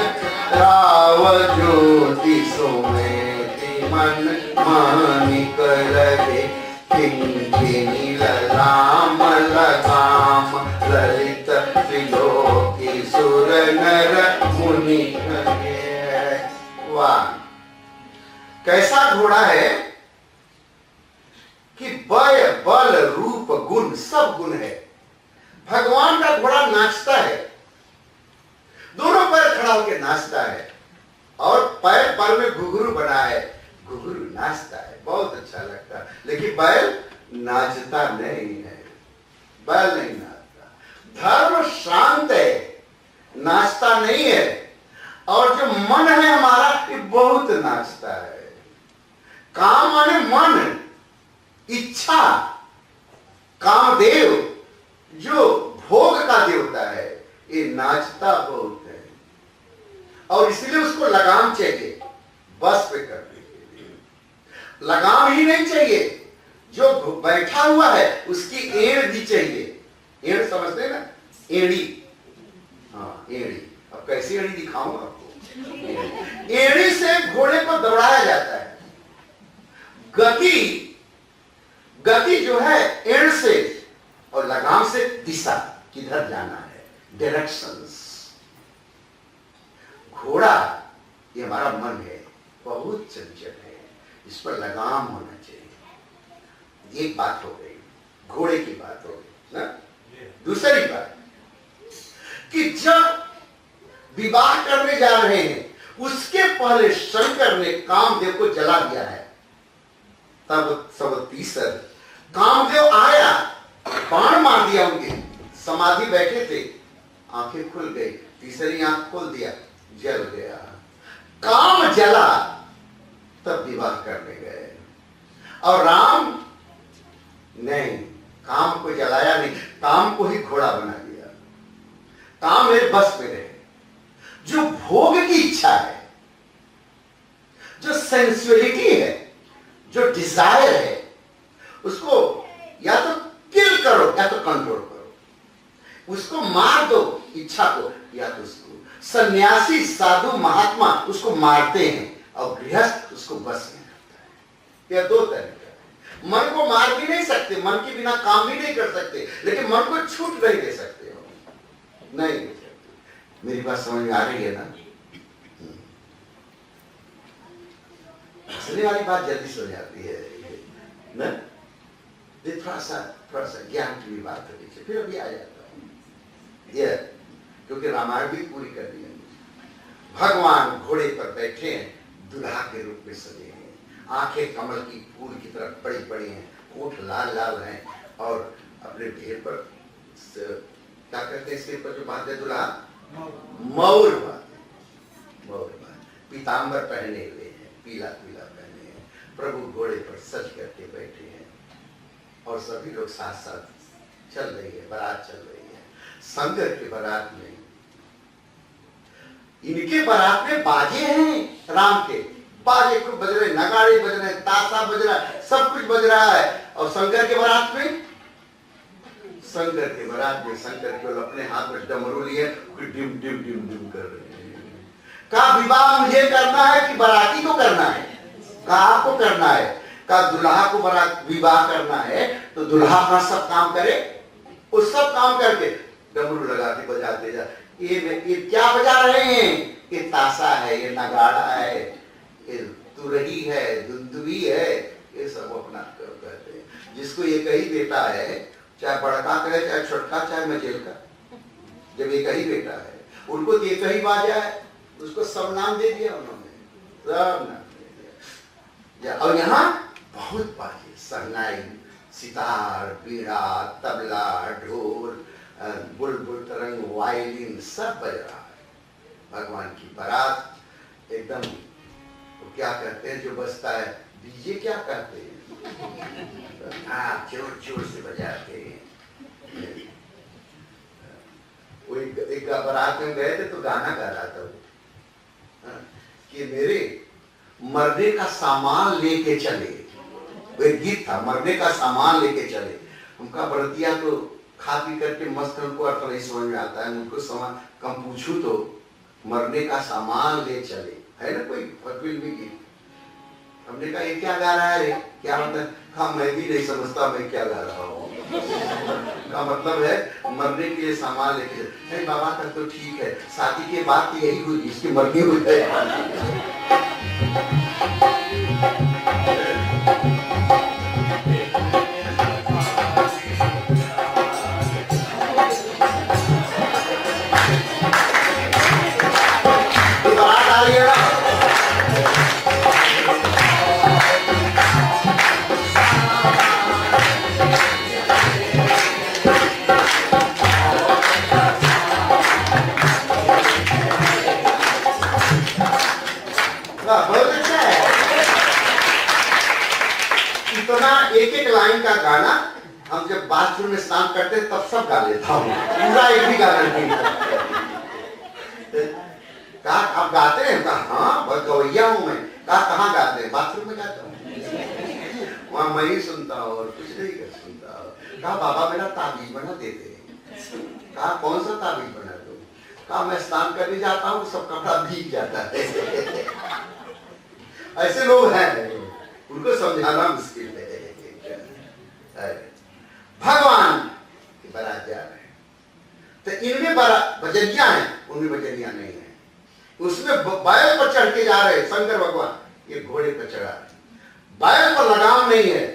राव ज्योति सुमेति, मन मानिक लगे किंकिनी राम लगाम, ललित त्रिलोकी सुर नर मुनि। वाह, कैसा घोड़ा है कि बय बल रूप गुण सब गुण है। भगवान का घोड़ा नाचता है, दोनों पैर खड़ा होकर नाचता है, और पैर पर में घुघरू बना है, घुघरू नाचता है, बहुत अच्छा लगता है। लेकिन बैल नाचता नहीं है, बैल नहीं नाचता। धर्म शांत है, नाचता नहीं है। और जो मन है हमारा, ये बहुत नाचता है। काम माने मन, इच्छा। कामदेव जो भोग का देवता है, ये नाचता बहुत है। और इसलिए उसको लगाम चाहिए बस पे करने के लिए। लगाम ही नहीं चाहिए, जो बैठा हुआ है उसकी एड़ भी चाहिए। एड़ समझते हैं ना, एड़ी। हाँ, एड़ी। अब कैसी एड़ी दिखाऊं आपको। एड़ी से घोड़े को दौड़ाया जाता है। गति जो है एड़ से, और लगाम से दिशा, किधर जाना है, डायरेक्शंस। घोड़ा ये हमारा मन है, बहुत चंचल है, इस पर लगाम होना चाहिए। एक बात हो गई, घोड़े की बात हो गई ना। दूसरी बात कि जब विवाह करने जा रहे हैं, उसके पहले शंकर ने कामदेव को जला दिया है। तब सब तीसर कामदेव आया, बाण मार दिया उनके, समाधि बैठे थे, आंखें खुल गई, तीसरी आंख खोल दिया, जल गया, काम जला, तब विवाह करने गए। और राम नहीं, काम को जलाया नहीं, काम को ही घोड़ा बना दिया। काम मेरे बस में रहे। जो भोग की इच्छा है, जो सेंसुअलिटी है, जो डिजायर है, उसको या तो किल करो या तो कंट्रोल करो। उसको मार दो इच्छा को, या तो उसको सन्यासी साधु महात्मा उसको मारते हैं और गृहस्थ उसको बस में करता है। यह दो तरीका है। मन को मार भी नहीं सकते, मन के बिना काम भी नहीं कर सकते, लेकिन मन को छूट नहीं दे सकते हो, नहीं दे सकते। मेरी बात समझ में आ रही है ना? हंसने वाली बात जल्दी सुन जाती है ना? थोड़ा सा ज्ञान की भी बात करनी चाहिए, फिर अभी आ जाता हूं ये, क्योंकि रामायण भी पूरी कर दी है। भगवान घोड़े पर बैठे हैं, दुल्हा के रूप में सजे हैं, आंखें कमल की फूल की तरफ बड़ी बड़ी हैं, होठ लाल लाल हैं, और अपने ढेर पर क्या कहते हैं, सिर पर जो बांधे दुल्हा, मौर बांधे, पीताम्बर पहने हुए हैं, पीला पीला पहने हैं, प्रभु घोड़े पर सज करके बैठे हैं, और सभी लोग साथ साथ चल रही है, बारात चल रही है। शंकर की बारात में, इनके बारात में बाजे हैं, राम के बाजे खूब बज रहे, नगाड़े बज रहे, ताशा बज रहा है, सब कुछ बज रहा है। और शंकर के बारात में, शंकर केवल अपने हाथ में डमरू लिए डिम डिम डिम डिम कर रहे हैं। कहा विवाह मुझे करना है कि बाराती को करना है? कहा आपको करना है। कहा दुल्हा को बारात विवाह करना है तो दुल्हा अपना सब काम करे, उस सब काम करके डमरू लगा के बजाते जा। ये क्या बजा रहे हैं? ये ताशा है, ये नगाड़ा है, ये तुरही है, दुंदुभी है, ये सब अपना करते हैं। जिसको ये कही बेटा है, चाहे बड़का करे चाहे छोटका चाहे मजेल का, जब ये कही बेटा है, उनको ये कही बाजा है, उसको सब नाम दे दिया उन्होंने, सब नाम दे दिया। और यहाँ बहुत बाजे, सहनाई, सितार, बीड़ा, तबला, ढोल, बुलबुल, तरंग, वायलिन सब बज रहा है। भगवान की बारात एकदम, तो क्या कहते हैं जो बजता है, डीजे क्या कहते हैं, जोर जोर से बजाते हैं। वो एक बारात में गए थे तो गाना गा रहा था वो, कि मेरे मरने का सामान लेके चले, वो एक गीत था, मरने का सामान लेके चले। उनका व्रतिया तो खा पी करके मस्त, उनको अर्थ नहीं समझ में आता है, उनको सामान कम पूछू तो मरने का सामान ले चले, है ना कोई फिल्मी गीत। हमने कहा ये क्या गा रहा है रे, क्या मतलब? हाँ मैं भी नहीं समझता मैं क्या गा रहा हूँ। का मतलब है मरने के लिए सामान लेके चले। बाबा का तो ठीक है, शादी के बाद यही हुई, इसकी मरनी हुई है। एक एक लाइन का गाना हम जब बाथरूम में स्नान करते हैं तब सब गा लेता हूँ, पूरा एक भी गाना नहीं। कहा आप गाते हैं? कहा हाँ बहुत गवैया हूँ मैं। कहा कहाँ गाते हैं? बाथरूम में गाता हूँ, वहाँ मैं ही सुनता हूँ और कुछ नहीं कर सुनता हूँ। कहा बाबा मेरा ताबीज बना देते हैं। कहा कौन सा ताबीज बना दो? कहा मैं स्नान करने जाता हूँ सब कपड़ा भीग जाता है। ऐसे लोग हैं, उनको समझाना मुश्किल है। भगवान की बारात जा रहे हैं तो इनमें बजनिया है, उनमें बजनिया नहीं है। उसमें बैल पर चढ़ के जा रहे हैं शंकर भगवान, ये घोड़े पर चढ़ा है। बैल पर लगाम नहीं है,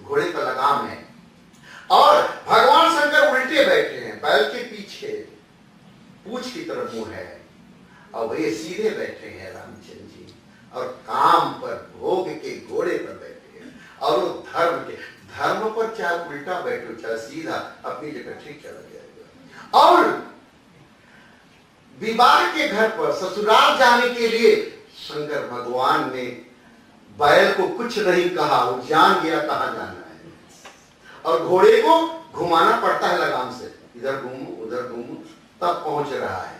घोड़े पर लगाम है। और भगवान शंकर उल्टे बैठे हैं, बैल के पीछे पूंछ की तरफ मुंह है, और वे सीधे बैठे हैं रामचंद्र जी, और काम पर भोग के घोड़े पर बैठे हैं। और वो धर्म पर चाहे उल्टा बैठो चाहे सीधा, अपनी जगह ठीक चला जाएगा। और विवाह के घर पर ससुराल जाने के लिए शंकर भगवान ने बैल को कुछ नहीं कहा, वो जान गया कहाँ जाना है। और घोड़े को घुमाना पड़ता है लगाम से, इधर घूमो उधर घूमो, तब पहुंच रहा है।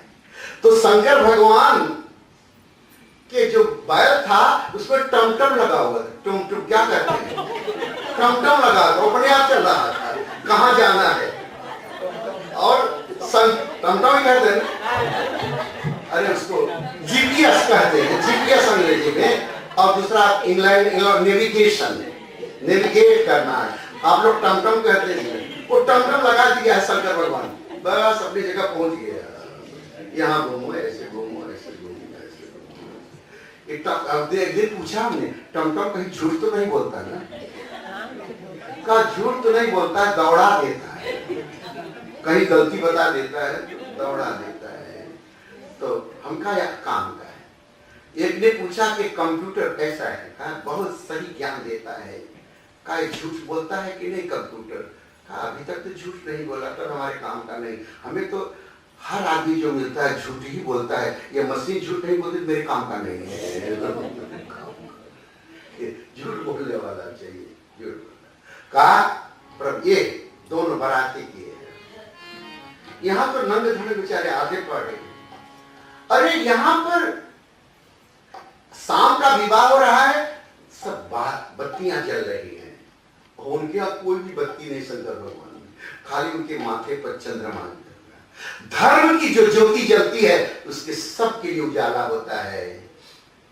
तो शंकर भगवान के जो बैल था उसमें टमटम लगा हुआ था। टमटम क्या कहते हैं, टमटम लगा था, अपने आप चल रहा था कहाँ जाना है। और टमटम ही कहते हैं, अरे उसको जीपीएस कहते हैं, जीपीएस अंग्रेजी में। और दूसरा इंग्लैंड नेविगेशन, नेविगेट करना है, आप लोग टमटम कहते हैं। वो टमटम लगा दिया है शंकर भगवान, बस अपनी जगह पहुंच गया। यहाँ घूमो ऐसे घूमो ऐसे घूमो ऐसे घूमो। एक दिन पूछा हमने, टमटम कहीं झूठ तो नहीं बोलता ना? का झूठ तो नहीं बोलता है, दौड़ा देता है, कहीं गलती बता देता है, दौड़ा देता है। तो हम कहा यार काम का है। एक ने पूछा कि कंप्यूटर कैसा है? कहा बहुत सही ज्ञान देता है। कहा झूठ बोलता है कि नहीं कंप्यूटर? कहा अभी तक तो झूठ नहीं बोला, तो हमारे काम का नहीं। हमें तो हर आदमी जो मिलता है झूठ ही बोलता है, ये मशीन झूठ नहीं बोलती, मेरे काम का नहीं है। झूठ बोलने वाला चाहिए, झूठ बोलना। कहा पर ये दोनों बराती किए हैं। यहाँ पर नंद धन बेचारे आगे पड़े। अरे यहाँ पर शाम का विवाह हो रहा है, सब बत्तियां जल रही हैं। उनके यहाँ कोई भी बत्ती नहीं शंकर भगवान में, खाली उनके माथे पर चंद्रमा। धर्म की जो ज्योति जलती है उसके सबके लिए उजाला होता है।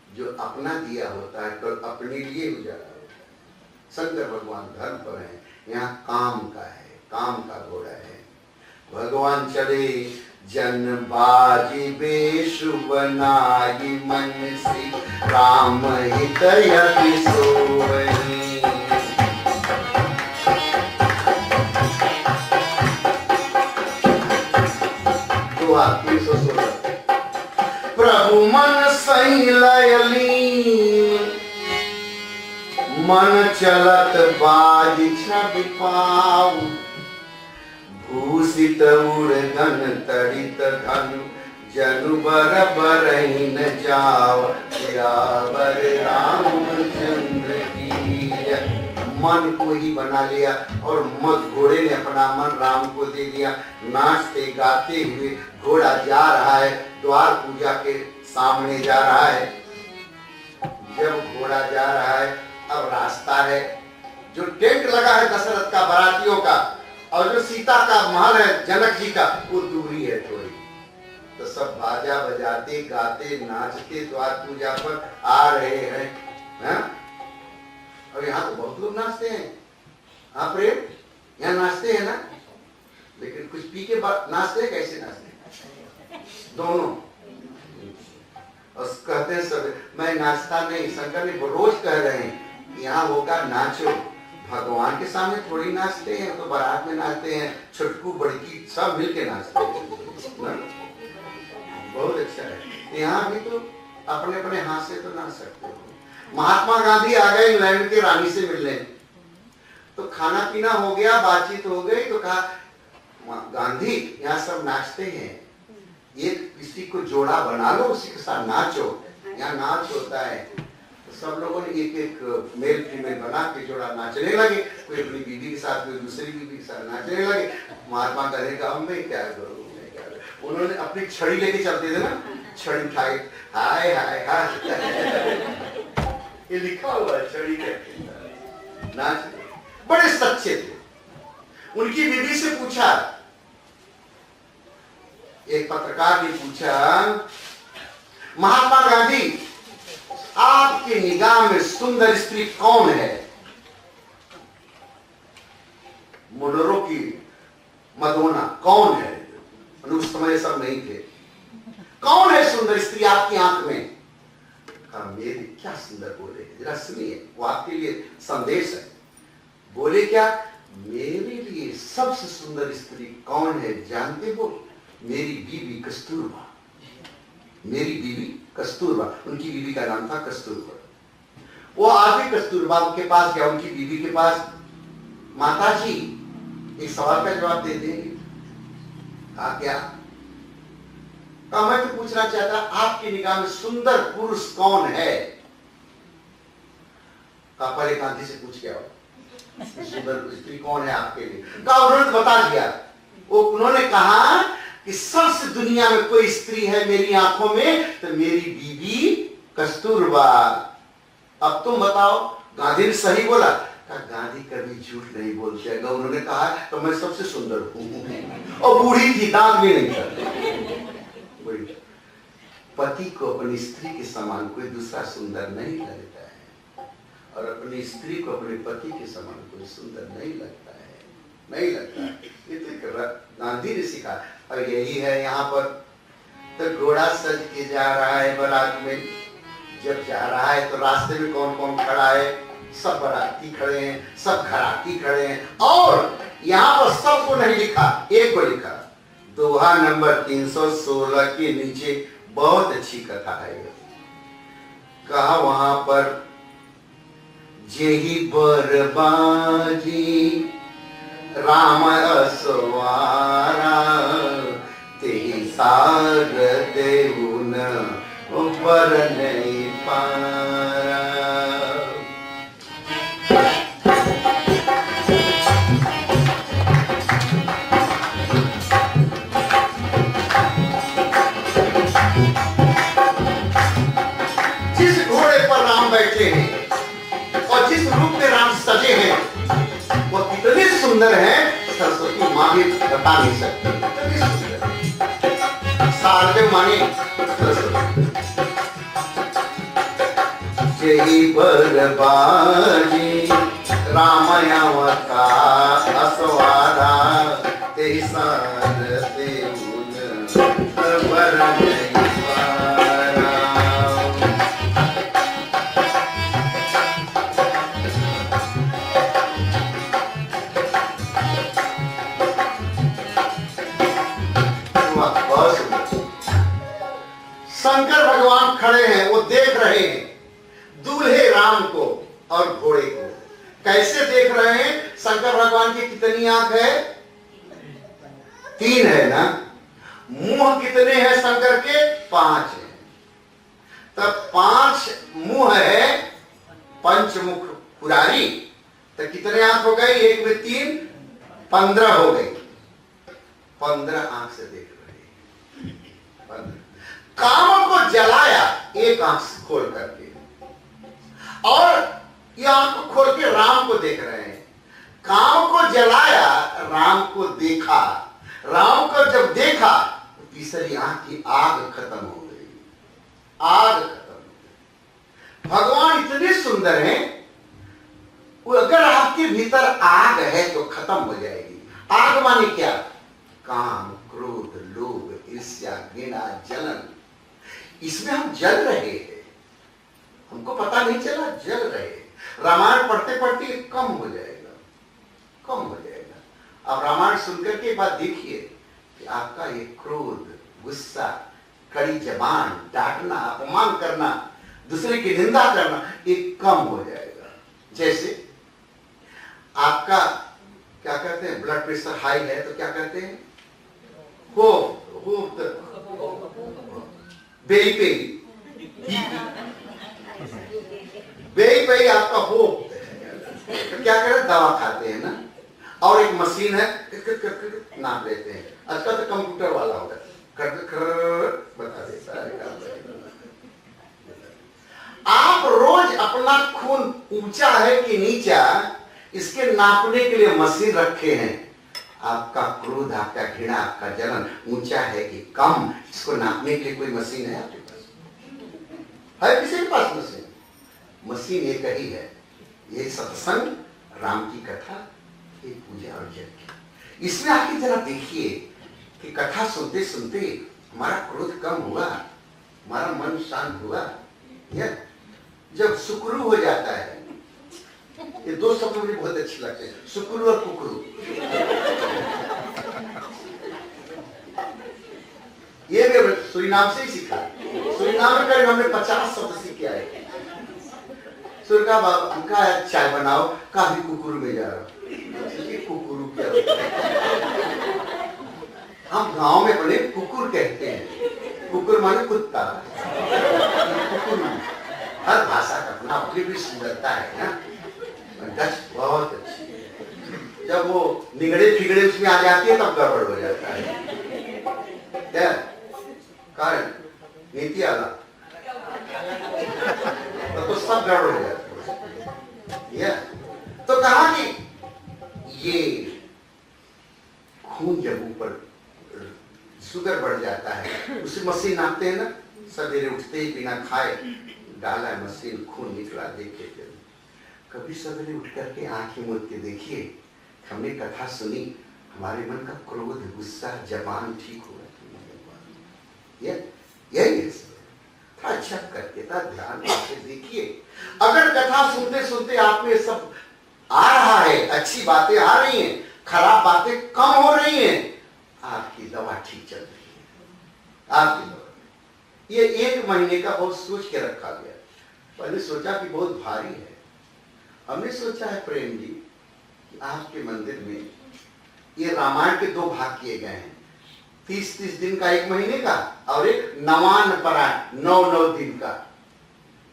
जो अपना दिया होता है तो अपने लिए उजाला होता है। शंकर भगवान धर्म पर है, यहाँ काम का है, काम का घोड़ा है। भगवान चले जन बाजी बेश बनाई मन से, राम हित यति सोई। प्रभु मन सही लयली, मन चलत बाज छवि पाऊ। भूषित उड़गन तड़ित धनु, जनु बर बरही न जाओ। सियावर रामचंद्र की जय। मन को ही बना लिया और मत घोड़े ने अपना मन राम को दे दिया। नाचते गाते हुए घोड़ा जा रहा है, द्वार पूजा के सामने जा रहा है। जब घोड़ा जा रहा है, अब रास्ता है, जो टेंट लगा है दशरथ का बारातियों का, और जो सीता का महल है जनक जी का, वो दूरी है थोड़ी। तो सब बाजा बजाते गाते नाचते द्वार पूजा पर आ रहे हैं। और यहाँ तो बहुत लोग नाचते हैं। हाँ प्रेम, यहाँ नाचते हैं ना, लेकिन कुछ पी के बाद नाचते हैं। कैसे नाचते हैं? दोनों। और कहते हैं सब, मैं नाचता नहीं। शंकर ने रोज कह रहे हैं यहाँ होगा नाचो। भगवान के सामने थोड़ी नाचते हैं, तो बारात में नाचते हैं, छुटकू बड़की सब मिलके नाचते हैं। बहुत अच्छा है। यहाँ भी तो अपने अपने हाथ से तो नाच सकते हो। महात्मा गांधी आ गए इंग्लैंड के रानी से मिलने, तो खाना पीना हो गया, बातचीत हो गई, तो कहा गांधी यहाँ सब नाचते हैं, एक किसी को जोड़ा बना लो, उसी के साथ नाचो, यहाँ नाच होता है। तो सब लोगों ने एक एक मेल फीमेल बना के जोड़ा नाचने लगे। कोई अपनी बीवी के साथ, कोई दूसरी बीवी के साथ नाचने लगे। महात्मा कहेगा अब मैं क्या करूँ, मैं क्या करूँ। उन्होंने अपनी छड़ी लेके चलते थे ना, छड़ी उठाई, हाय हाय हाय, ये लिखा हुआ है छड़ी के नाच। बड़े सच्चे थे। उनकी बीवी से पूछा, एक पत्रकार ने पूछा, महात्मा गांधी आपकी निगाह में सुंदर स्त्री कौन है? मुनरो की मदोना कौन है? उस समय सब नहीं थे। कौन है सुंदर स्त्री आपकी आंख में? मेरी क्या सुंदर बोले, जरा सुनिए, वो आपके लिए संदेश है। बोले क्या? मेरे लिए सबसे सुंदर स्त्री कौन है जानते हो? मेरी बीवी कस्तूरबा। मेरी बीवी कस्तूरबा, उनकी बीवी का नाम था कस्तूरबा। वो आदमी कस्तूरबा के पास गया, उनकी बीवी के पास, माता जी एक सवाल का जवाब दे देंगे? कहा क्या? कहा मैं तो पूछना चाहता, आपकी निगाह में सुंदर पुरुष कौन है? कहा पहले गांधी से पूछ के आओ, सुंदर स्त्री कौन है आपके लिए? कहा उन्होंने बता दिया। उन्होंने कहा कि सबसे दुनिया में कोई स्त्री है मेरी आंखों में तो मेरी बीवी कस्तूरबा। अब तुम बताओ, गांधी ने सही बोला? कहा गांधी कभी झूठ नहीं बोलते। अगर उन्होंने कहा तो मैं सबसे सुंदर हूं, और बूढ़ी थी, दांत भी नहीं करते। पति को अपनी स्त्री के समान कोई दूसरा सुंदर नहीं लगता है, और अपनी स्त्री को अपने पति के समान कोई सुंदर नहीं लगता है, नहीं लगता है। ये तो गांधी ने सीखा। और यही है यहाँ पर, तो घोड़ा सज के जा रहा है बारात में। जब जा रहा है तो रास्ते में कौन कौन खड़ा है? सब बाराती खड़े हैं, सब घराती खड़े हैं, और यहाँ पर सबको नहीं लिखा, एक को लिखा। दोहा नंबर 316 के नीचे बहुत अच्छी कथा है। कहा वहां पर, जेहि बरबाजी राम असवारा, तेहि सार देउन बर नहीं पारा। जिस घोड़े पर राम बैठे हैं और जिस रूप में राम सजे हैं वो कितने सुंदर हैं, सरस्वती माँ भी बता नहीं सकती। कितने सुंदर सारदेव माने सरस्वती। जय बरबाजी रामयावता असवारा, तेहि सार देउन बर नहीं पारा। शंकर भगवान खड़े हैं, वो देख रहे हैं दूल्हे राम को और घोड़े को। कैसे देख रहे हैं? शंकर भगवान की कितनी आंख है? 3 है ना। मुंह कितने हैं शंकर के? 5 है। तब 5 मुंह है, पंचमुख पुरारी, तो कितने आंख हो गई? 1 में 3, 15 हो गई। 15 आंख से देख रहे हैं। कामों को जलाया एक आंख खोल करके, और ये आंख खोल के राम को देख रहे हैं। काम को जलाया, राम को देखा। राम को जब देखा तो तीसरी आंख की आग खत्म हो गई, आग खत्म हो गई। भगवान इतने सुंदर हैं, अगर आपके भीतर आग है तो खत्म हो जाएगी। आग माने क्या? काम, क्रोध, लोभ, ईर्ष्या, घृणा, जलन। इसमें हम जल रहे हैं, हमको पता नहीं चला, जल रहे। रामायण पढ़ते पढ़ते कम हो जाएगा, कम हो जाएगा। अब रामायण सुनकर के बाद देखिए कि आपका ये क्रोध, गुस्सा, कड़ी जबान, डांटना, अपमान करना, दूसरे की निंदा करना, ये कम हो जाएगा। जैसे आपका क्या कहते हैं, ब्लड प्रेशर हाई है तो क्या कहते हैं? हो बेई पे आपका हो तो क्या करें? दवा खाते हैं ना, और एक मशीन है नाप लेते हैं। आजकल तो कंप्यूटर वाला होगा, बता देता है। आप रोज अपना खून ऊंचा है कि नीचा, इसके नापने के लिए मशीन रखे हैं। आपका क्रोध, आपका घृणा, आपका जलन ऊंचा है कि कम, इसको नापने के लिए कोई मशीन है आपके पास? है किसी के पास मशीन? मशीन एक ही है, ये सत्संग, राम की कथा, ये पूजा और यज्ञ। इसमें आके जरा देखिए कि कथा सुनते सुनते हमारा क्रोध कम हुआ, हमारा मन शांत हुआ। जब सुकरू हो जाता है, ये 2 शब्द मुझे बहुत अच्छे लगते हैं, सुकरू और कुकरू। ये भी सुरीनाम से ही सीखा। सुरीनाम में करीब हमने 50 शब्द सीखे आए। सुर का बाबा उनका चाय बनाओ, काफी कुकुर में जा रहा हूँ। ये कुकुर क्या होता है? हम गांव में बड़े कुकुर कहते हैं, कुकुर माने कुत्ता। कुकुर हर भाषा का अपना अपनी भी सुंदरता है ना। डच बहुत अच्छी है, जब वो निगड़े फिगड़े उसमें आ जाती है तब गड़बड़ हो जाता है। क्या कारण नीति आला तो सब गड़बड़ हो जाता है। तो कहा कि ये खून जब ऊपर शुगर बढ़ जाता है, उसे मशीन नापते हैं ना, सवेरे उठते ही बिना खाए डाला है मशीन, खून निकला, देखे। कभी सवेरे उठ करके आंखें मूंद के देखिए, हमने कथा सुनी, हमारे मन का क्रोध, गुस्सा, जबान ठीक हुआ। यही है, थोड़ा जप करके था, ध्यान करके देखिए। अगर कथा सुनते सुनते आप में सब आ रहा है, अच्छी बातें आ रही हैं, खराब बातें कम हो रही हैं, आपकी दवा ठीक चल रही है। आपकी दवा ये 1 महीने का बहुत सोच के रखा गया। पहले सोचा कि बहुत भारी है, हमने सोचा है प्रेम जी कि आपके मंदिर में ये रामायण के 2 भाग किए गए हैं, 30-30 दिन का 1 महीने का, और एक नवान परायण 9-9 दिन का,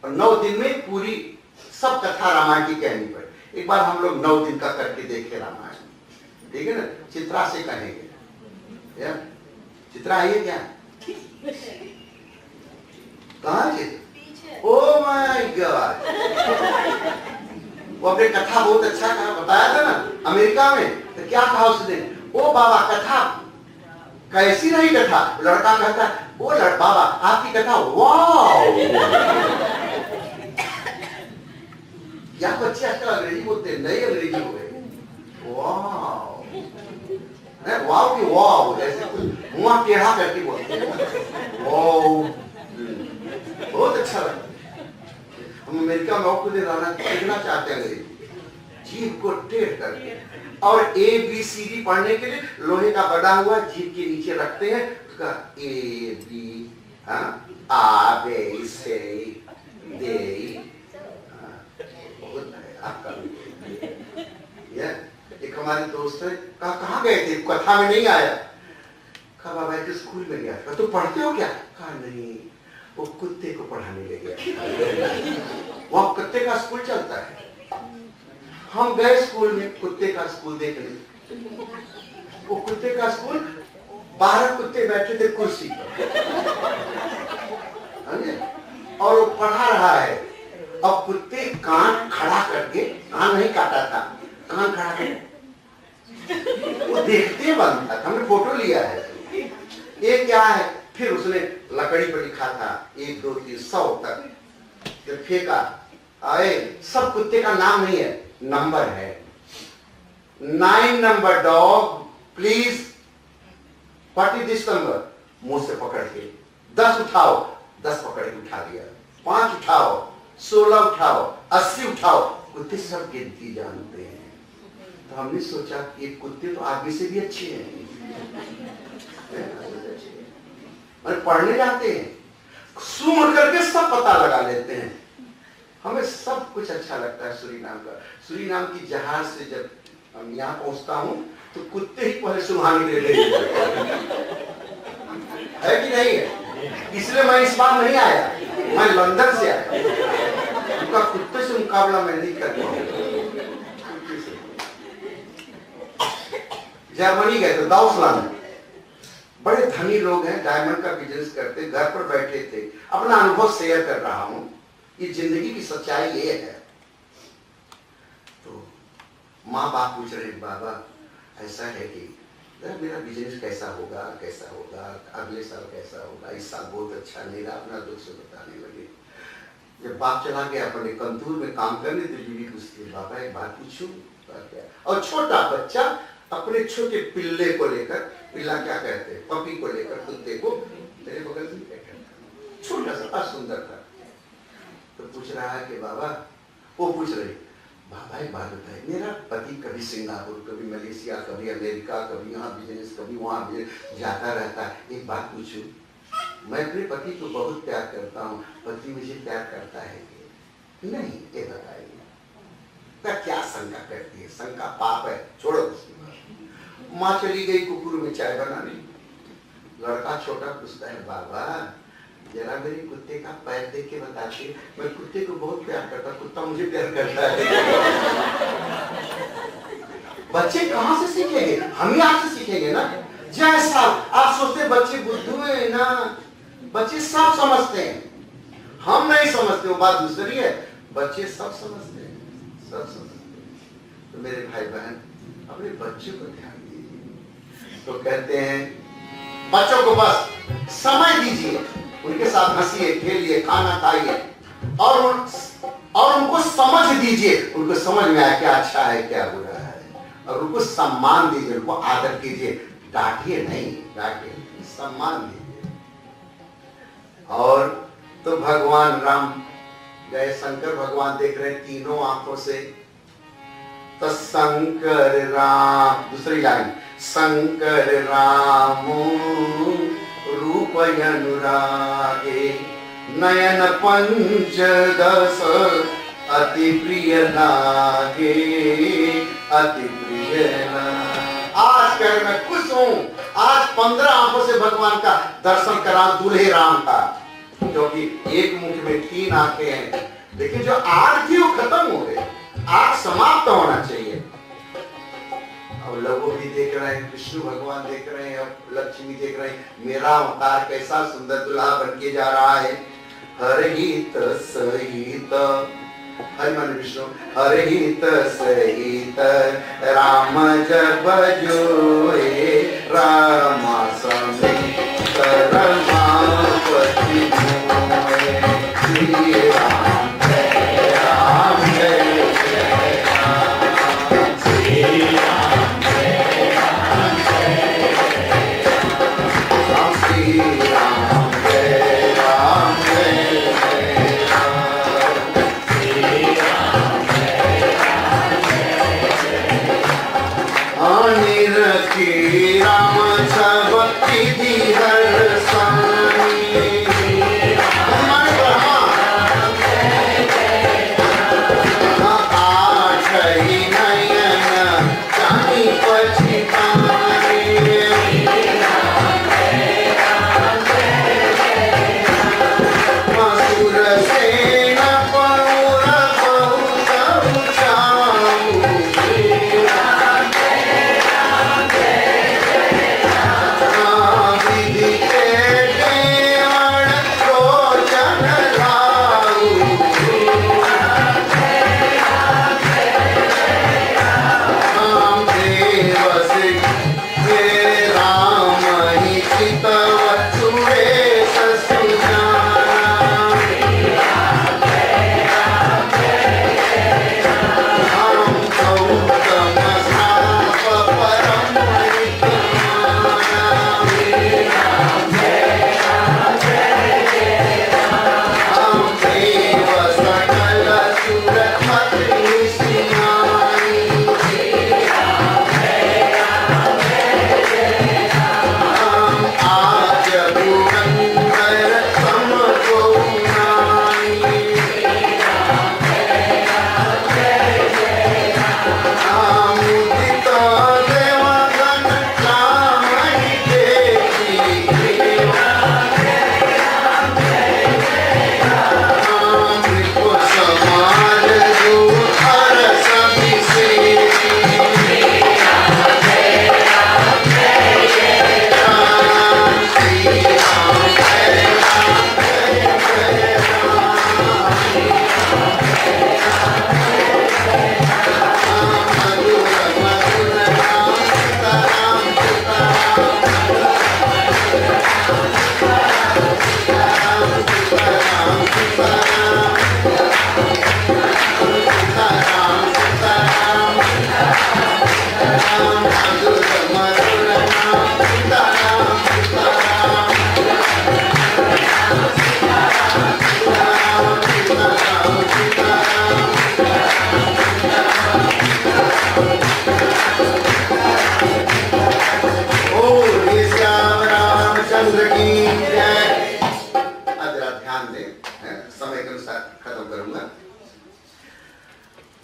और 9 दिन में पूरी सब कथा रामायण की कहनी पड़े। एक बार हम लोग 9 दिन का करके देखे रामायण, ठीक है ना? चित्रा से कहेंगे, चित्रा आइए क्या? कहाँ चित्र? ओ माय गॉड, वो अपने कथा बहुत अच्छा कहा, बताया था ना अमेरिका में, तो क्या कहा उसने? ओ बाबा कथा कैसी रही कथा? लड़का कहता ओ बाबा आपकी कथा वाओ। या बच्चे आजकल अंग्रेजी बोलते हैं, नई अंग्रेजी हो गई, वाओ। वाओ की वाओ, जैसे कुछ मुंह टेढ़ा करके बोलते हैं, वाओ, बहुत अच्छा लगता है। हम अमेरिका में खुद सीखना चाहते हैं अंग्रेजी, जीभ को टेढ़ करके, और ABCD पढ़ने के लिए लोहे का बना हुआ जीभ के नीचे रखते हैं, उसका AB, आ बे से दे, बहुत है आपका। एक हमारे दोस्त है, कहाँ गए थे? कथा में नहीं आया। कहा बाबा के स्कूल में गया। कहा तो पढ़ते हो क्या? कहा नहीं, वो कुत्ते को पढ़ाने ले गया। वहाँ कुत्ते का स्कूल चलता है। हम गए स्कूल में, कुत्ते का स्कूल देखने। वो कुत्ते का स्कूल, 12 कुत्ते बैठे थे कुर्सी पर, और वो पढ़ा रहा है। अब कुत्ते कान खड़ा करके, कान नहीं काटा था, कान खड़ा करके वो देखते बनता था। हमने फोटो लिया है। ये क्या है? फिर उसने लकड़ी पर लिखा था 1 2 3 100 तक, जब फेंका आए, सब कुत्ते का नाम नहीं है, नंबर है। 9 number dog please, what is this number? मुंह से पकड़ के 10 उठाओ, 10 पकड़ के उठा दिया, 5 उठाओ, 16 उठाओ, 80 उठाओ। कुत्ते सब गिनती जानते हैं। तो हमने सोचा कि कुत्ते तो आदमी से भी अच्छे हैं, और पढ़ने जाते हैं, सुन करके सब पता लगा लेते हैं। हमें सब कुछ अच्छा लगता है सूरीनाम का। सूरीनाम की जहाज से जब हम यहाँ पहुंचता हूँ तो कुत्ते ही पहले सुहानी ले लेते है कि नहीं है? इसलिए मैं इस बार नहीं आया, मैं लंदन से आया। उनका कुत्ते से मुकाबला मैं नहीं कर पाऊंगा। जर्मनी गए थे, दाउसलैंड, बड़े धनी लोग हैं, डायमंड का बिजनेस करते, घर पर बैठे थे। अपना अनुभव शेयर कर रहा हूं, ये जिंदगी की सच्चाई ये है। तो माँ बाप पूछ रहे, बाबा ऐसा है कि मेरा बिजनेस कैसा होगा, कैसा होगा, अगले साल कैसा होगा, इस साल बहुत अच्छा नहीं रहा। अपना दुख से बताने लगे। जब बाप चला गया अपने कंतूर में काम करने, तो बीवी पूछती, बाबा एक बात पूछूं? और छोटा बच्चा अपने छोटे पिल्ले को लेकर, पिल्ला क्या कहते हैं, पपी को लेकर, कुत्ते को मेरे बगल में बैठा था, छोटा सा सुंदर था। तो पूछ रहा है कि बाबा, वो पूछ रही, बाबा एक बात बताए, मेरा पति कभी सिंगापुर, कभी मलेशिया, कभी अमेरिका, कभी यहाँ बिजनेस, कभी वहाँ बिजनेस जाता रहता है। एक बात पूछूं, मैं अपने पति को बहुत प्यार करता हूँ, पति मुझे प्यार करता है नहीं, ये बताइए तो क्या शंका करती है? शंका पाप है, छोड़ो उसकी बात। माँ चली गई कुकुर में चाय बनाने, लड़का छोटा पूछता है, बाबा जरा मेरे कुत्ते का पैर देख के बताते, मैं कुत्ते को बहुत प्यार करता, कुत्ता मुझे प्यार करता है। बच्चे कहाँ से सीखेंगे? हम ही आपसे सीखेंगे ना। जैसा आप सोचते बच्चे बुद्धू है ना, बच्चे सब समझते हैं, हम नहीं समझते, वो बात दूसरी है। बच्चे सब समझते हैं, सब समझते हैं। तो मेरे भाई बहन अपने बच्चों को ध्यान दीजिए। तो कहते हैं बच्चों को बस समय दीजिए, उनके साथ हंसिए, खेलिए, खाना खाइए और उनको समझ दीजिए, उनको समझ में आए क्या अच्छा है क्या बुरा है, और उनको सम्मान दीजिए, उनको आदर कीजिए, डांटिए नहीं, डांटिए, सम्मान दीजिए। और तो भगवान राम गए, शंकर भगवान देख रहे हैं तीनों आंखों से। तो शंकर राम, दूसरी लाइन, शंकर राम रूप अनुरागे, नयन पंचदश अति प्रिय लागे, अति प्रिय लागे। आज कर मैं खुश हूं, आज 15 आंखों से भगवान का दर्शन करा दूल्हे राम का, क्योंकि एक मुख में 3 आंखें हैं। देखिए जो आग थी वो खत्म हो गई, आग समाप्त होना चाहिए। अब लोगों भी देख रहे हैं, विष्णु भगवान देख रहे हैं, अब लक्ष्मी देख रहे हैं, मेरा अवतार कैसा सुंदर दुल्हा बन के जा रहा है। हरहित सहित, हरि मन विष्णु, हरहित सहित राम जब जोए, राम समेत रमापति मोए, श्री राम जय राम जय जय राम, श्री राम जय राम जय राम, श्री राम जय राम जय जय राम, श्री राम जय राम जय जय राम। अनिरखी राम सब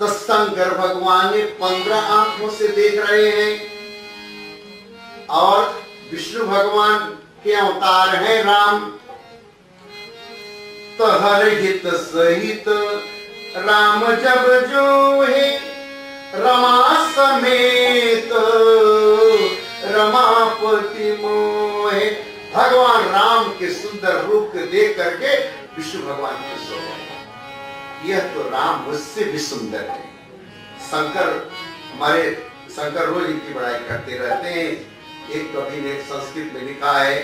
तो शंकर भगवान ने 15 आंखों से देख रहे हैं और विष्णु भगवान के अवतार हैं राम। तो हर हित सहित राम जब जो है रमा समेत रमापति मोहे। भगवान राम के सुंदर रूप को देख करके विष्णु भगवान खुश हो गए। यह तो राम मुझसे भी सुंदर है। शंकर, हमारे शंकर रोज इनकी बड़ाई करते रहते हैं। एक कवि ने संस्कृत में लिखा है,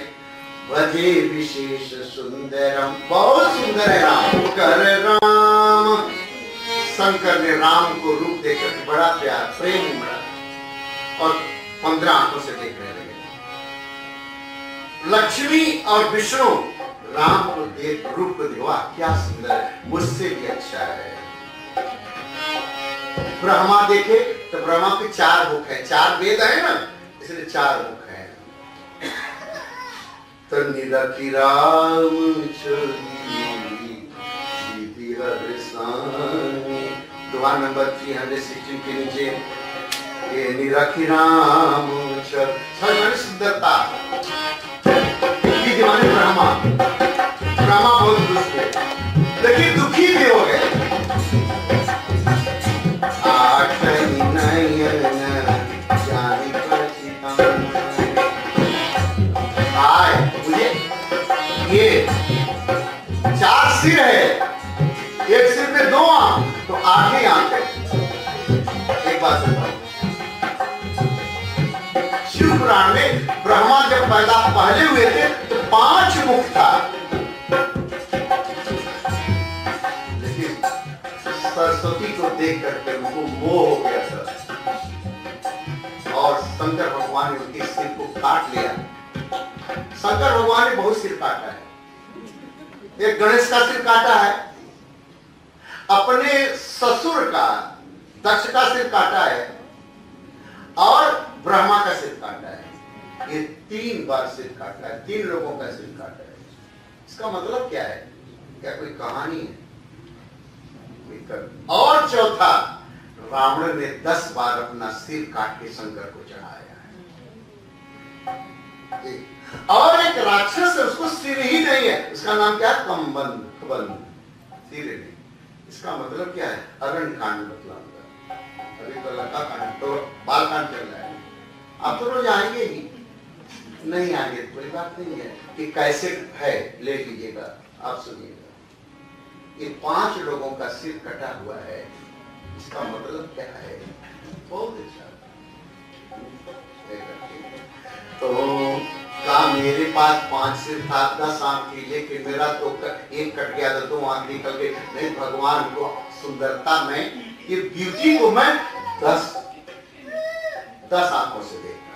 भजे विशेष सुंदरम, बहुत सुंदर है राम कर राम। शंकर ने राम को रूप देखकर बड़ा प्यार प्रेम उमड़ा और 15 आंखों से देखने लगे। लक्ष्मी और विष्णु राम को देख रूप को देखा, क्या सुंदर है, मुझसे भी अच्छा है। ब्रह्मा देखे तो ब्रह्मा के 4 मुख है, 4 वेद है ना, इसलिए 4 मुख है। तो निरखी राम दुआ नंबर 316 के नीचे ये निरखी राम सुंदरता माने ब्रह्मा बहुत खुश थे, लेकिन दुखी भी हो गए। ये 4 सिर है, एक सिर पे 2 आंख, तो 8 ही आंख है। एक बात सुनो, शिव पुराण में ब्रह्मा जब पैदा पहले हुए थे तो 5 मुख था, लेकिन सरस्वती को देख करके उनको मोह हो गया था और शंकर भगवान ने उनके सिर को काट लिया। शंकर भगवान ने बहुत सिर काटा है। एक गणेश का सिर काटा है, अपने ससुर का दक्ष का सिर काटा है और ब्रह्मा का सिर काटा है। ये 3 बार सिर काटा है, 3 लोगों का सिर काटा है। इसका मतलब क्या है? क्या कोई कहानी है? और चौथा, रावण ने 10 बार अपना सिर काट के शंकर को चढ़ाया है। और एक राक्षस है, उसको सिर ही नहीं है, उसका नाम क्या है? कबंध, सिर नहीं। इसका मतलब क्या है? अरण्य कांड मतलब। अभी तो लंका कांड, तो बाल कांड चल रहा है। आप तो रोज आएंगे ही, नहीं आएंगे कोई बात नहीं है कि कैसे है, ले लीजिएगा, आप सुनिएगा। ये 5 लोगों का सिर कटा हुआ है, इसका मतलब क्या है? बहुत अच्छा। तो का मेरे पास 5 सिर था, 10 आंख थी, लेकिन मेरा तो एक कट गया तो 2 आंख निकल गई। नहीं, भगवान को सुंदरता में, ये ब्यूटी को मैं 10 आंखों से देखता।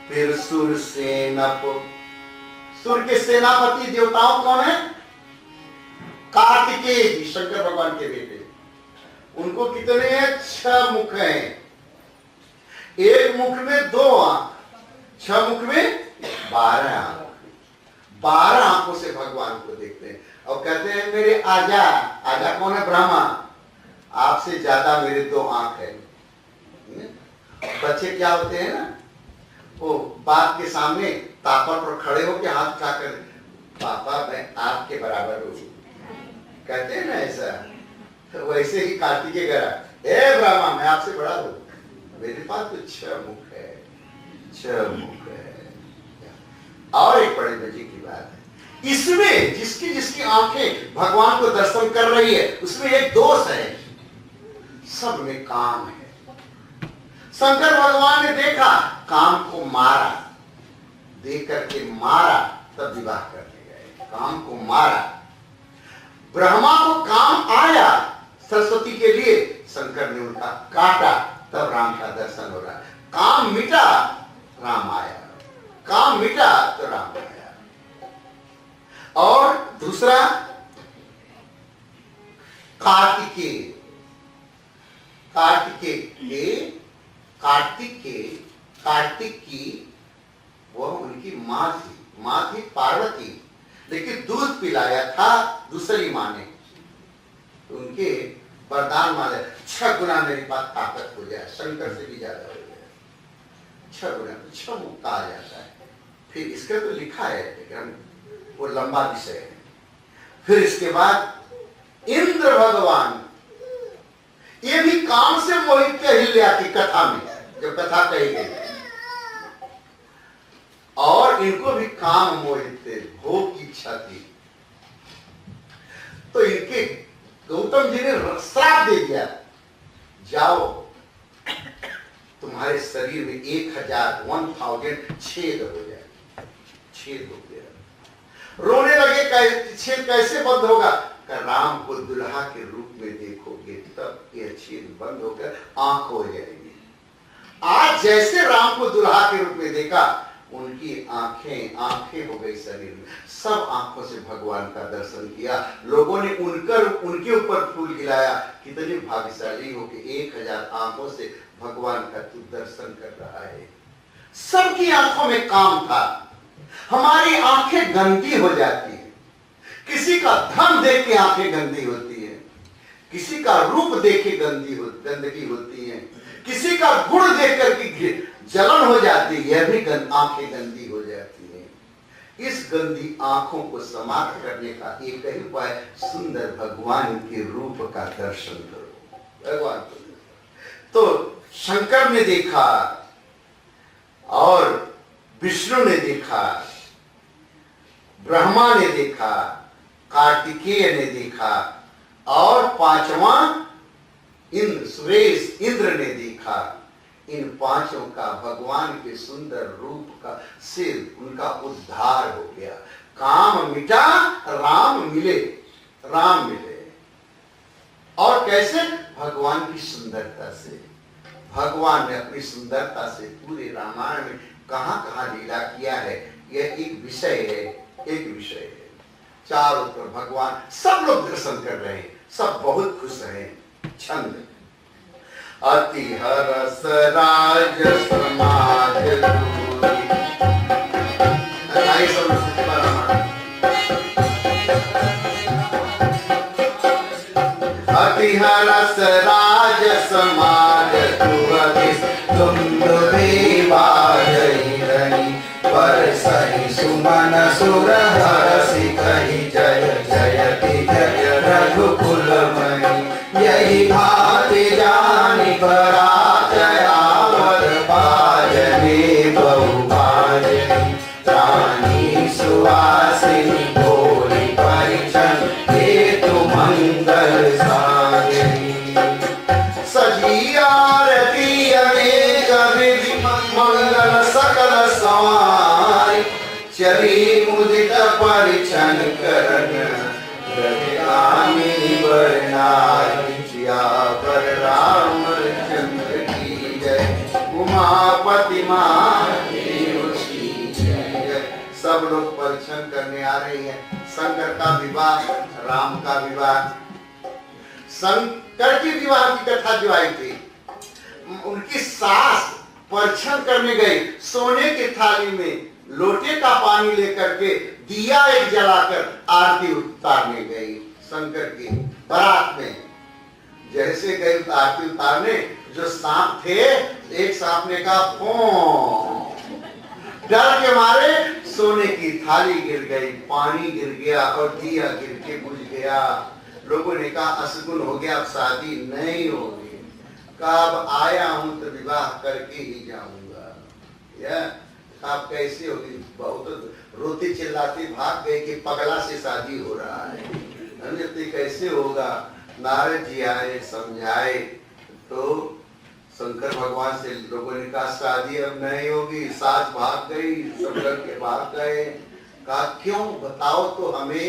फिर सुर के सेनापति देवताओं कौन है? कार्तिकेय जी, शंकर भगवान के बेटे। उनको कितने हैं? 6 मुख हैं। एक मुख में 2 आंख, 6 मुख में 12 आंख। 12 आंखों से भगवान को देखते हैं और कहते हैं मेरे आजा। आजा कौन है? ब्रह्मा। आपसे ज्यादा मेरे 2 आंख है। बच्चे क्या होते हैं ना, वो बाप के सामने तापर पर खड़े होकर हाथ उठाकर, पापा मैं आपके बराबर हूँ, कहते हैं ना ऐसा। तो वैसे ही कार्तिकेय करा, ए ब्रह्मा मैं आपसे बड़ा हूँ, मेरे पास तो 6 मुख है, 6 मुख है। और एक बड़े मजे की बात है, इसमें जिसकी आंखें भगवान को दर्शन कर रही है, उसमें एक दोष है, सब में काम है। शंकर भगवान ने देखा, काम को मारा, देख करके मारा, तब विवाह करने गए। काम को मारा, ब्रह्मा को काम आया सरस्वती के लिए, शंकर ने उनका काटा, तब राम का दर्शन हो रहा। काम मिटा, राम आया, काम मिटा तो राम आया। और दूसरा कार्तिक की वह उनकी माँ थी पार्वती, लेकिन दूध पिलाया था दूसरी माँ ने, तो उनके वरदान मांगे 6 गुना मेरे पास ताकत हो जाए, शंकर से भी ज्यादा हो जाए, 6 गुना, 6 मुक्ता आ जाता है। फिर इसका तो लिखा है लेकिन वो लंबा विषय है। फिर इसके बाद इंद्र भगवान, ये भी काम से मोहित थे अहिल्या की कथा में, जब कथा कही गई, और इनको भी काम मोहित थे, भोग की इच्छा थी। तो इनके गौतम जी ने श्राप दे दिया, जाओ तुम्हारे शरीर में 1000 छेद हो जाए। छेद हो गया, रोने लगे, छेद कैसे बंद होगा? राम को दुल्हा के रूप में देखोगे तब यह छेद बंद होकर आंख हो जाएगी। आज जैसे राम को दुल्हा के रूप में देखा, उनकी आंखें हो गई शरीर में, सब आंखों से भगवान का दर्शन किया। लोगों ने उनके ऊपर फूल गिराया, कितने भाग्यशाली हो कि 1000 आंखों से भगवान का तू दर्शन कर रहा है। सबकी आंखों में काम था। हमारी आंखें गंदी हो जाती है, किसी का धन देख के आंखें गंदी होती है, किसी का रूप देख के गंदगी होती है, किसी का गुण देख करके जलन हो जाती है, यह भी आंखें गंदी हो जाती है। इस गंदी आंखों को समाप्त करने का एक ही उपाय, सुंदर भगवान के रूप का दर्शन करो। भगवान को तो शंकर ने देखा और विष्णु ने देखा, ब्रह्मा ने देखा, कार्तिकेय ने देखा, और 5वां इंद्र, सुरेश इंद्र ने देखा। इन 5 का भगवान के सुंदर रूप का से उनका उद्धार हो गया। काम मिटा, राम मिले, राम मिले। और कैसे? भगवान की सुंदरता से। भगवान ने अपनी सुंदरता से पूरे रामायण में कहां लीला किया है, यह एक विषय है, एक विषय है। चारों तरफ भगवान, सब लोग दर्शन कर रहे हैं, सब बहुत खुश हैं। छंद अति हरस राज समाज दूरी। अति हरस राज समाज तुम पर सही सुमन सुर हरसि कही जय जयति जय रघुकुल मणि। यही भाति जानी पराजयावर बाजने बहु बाजनी। त्राणी सुवासिनी भोली परिचन हेतु मंगल साजनी। सजी आरती अनेक विधि मंगल सकल सवार। चली मुदित परिचन करन रघुरामी बरनाई। पर रामचंद्र की जय, उमापति की जय। सब लोग परीक्षण करने आ रहे हैं। शंकर का विवाह, राम का विवाह। शंकर की विवाह की कथा जो आई थी, उनकी सास परीक्षण करने गई, सोने की थाली में लोटे का पानी लेकर के दिया एक जलाकर आरती उतारने गई। शंकर की बारात में जैसे गई आरती उतारने, जो सांप थे, एक सांप ने कहा फो, डर के मारे सोने की थाली गिर गई, पानी गिर गया और दिया गिर के बुझ गया। लोगों ने कहा अशगुन हो गया, अब शादी नहीं होगी। कहा अब आया हूं तो विवाह करके ही जाऊंगा। यह आप कैसे होगी? बहुत रोती चिल्लाती भाग गई कि पगला से शादी हो रहा है, कैसे होगा? नारद जी आए, समझाए, तो शंकर भगवान से लोगों ने कहा शादी अब नहीं होगी। सास भाग गई, सब लड़के भाग गए। कहा क्यों? बताओ तो हमें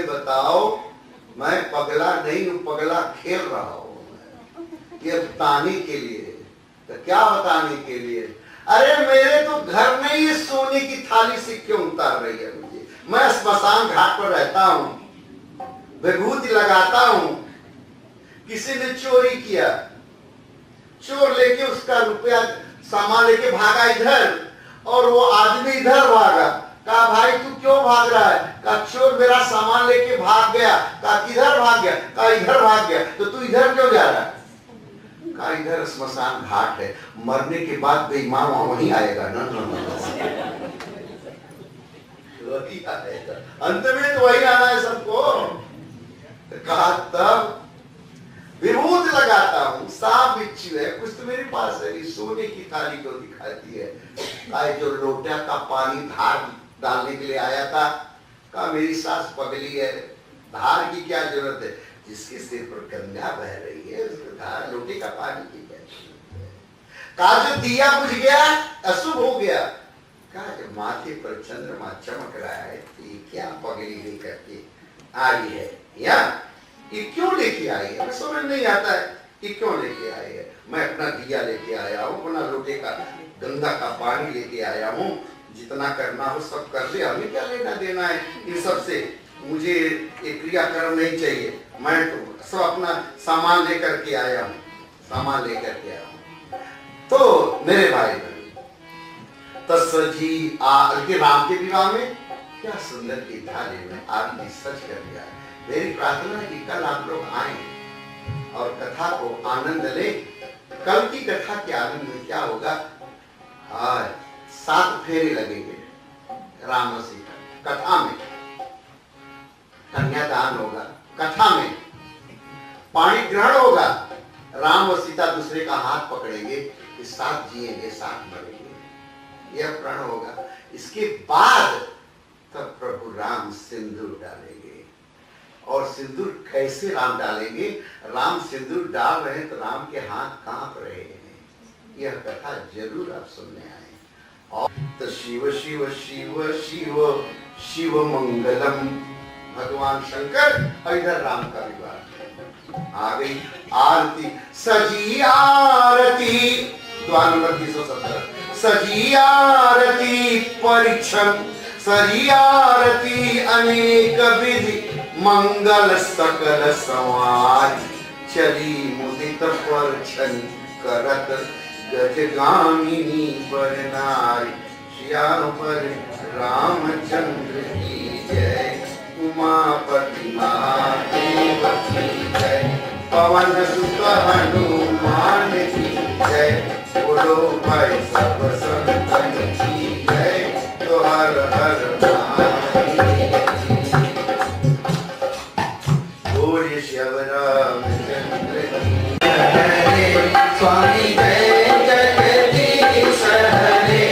बताओ। मैं पगला नहीं हूँ, पगला खेल रहा हूँ। ये बताने के लिए। तो क्या बताने के लिए? अरे मेरे तो घर में ये सोने की थाली से क्यों उतार रही है मुझे? मैं स्मशान घाट पर रहता हूँ, विभूति लगाता हूँ। किसी ने चोरी किया, चोर लेके उसका रुपया सामान लेके भागा इधर, और वो आदमी इधर भागा। कहा भाई तू क्यों भाग रहा है? कहा कहा चोर मेरा सामान लेके भाग गया। कहा किधर भाग गया? कहा इधर भाग गया। तो तू इधर क्यों जा रहा है? कहा इधर स्मशान घाट है, मरने के बाद बेईमान वहीं आएगा ना। वही आएगा, अंत में तो वही आना है सबको। तो कहा तब विभूत लगाता हूं, सांप बिच्छू है, कुछ तो मेरे पास है। इस सोने की थाली को दिखाती है। कहा जो लोटा का पानी धार डालने के लिए आया था, कहा मेरी सास पगली है, धार की क्या जरूरत है? जिसके सिर पर गंगा बह रही है उसको धार लोटे का पानी की क्या जरूरत है? कहा जो दिया बुझ गया अशुभ हो गया। कहा जब माथे पर चंद्रमा चमक रहा है तो ये क्या पगली लेकर के आई है, या ये क्यों लेके आई है? मैं समझ नहीं आता है ये क्यों लेके आई है। मैं अपना दिया लेके आया हूँ, अपना लोटे का गंगा का पानी लेके आया हूँ, जितना करना हो सब कर ले, हमें क्या लेना देना है इन सब से। मुझे एक क्रियाक्रम नहीं चाहिए, मैं तो सब अपना सामान लेकर के आया हूँ, सामान लेकर के आया हूँ। तो मेरे भाई बहन तस्जी राम के विवाह में क्या सुंदर की थाली में आपने सच कर दिया है। मेरी प्रार्थना है कि कल आप लोग आए और कथा को आनंद ले। कल की कथा के आनंद में क्या होगा? आज 7 फेरे लगेंगे राम और सीता। कथा में कन्यादान होगा, कथा में पाणी ग्रहण होगा, राम और सीता दूसरे का हाथ पकड़ेंगे, साथ जिएंगे साथ मरेंगे, यह प्रण होगा। इसके बाद तब प्रभु राम सिंदूर डालेंगे। और सिंदूर कैसे राम डालेंगे? राम सिंदूर डाल रहे हैं तो राम के हाथ कांप रहे हैं। यह कथा जरूर आप सुनने आए। और तो शिव शिव शिव शिव शिव मंगलम, भगवान शंकर और इधर राम का विवाह। आ गई आरती, सजी आरती, द्वार नंबर 370। सजी आरती परीक्षण, सजी आरती अनेक विधि, मंगल सकल समाज, चली मुदित परछन करत, गजगामिनी पर नारी। श्याम पर रामचंद्र की जय, उमापति महादेव की जय, पवन सुत हनुमान की जय, बोलो भाई सब संतन की जय। तो हर हर बोलिए श्याम रामचंद्र की जय। स्वामी जय जगदीश हरे,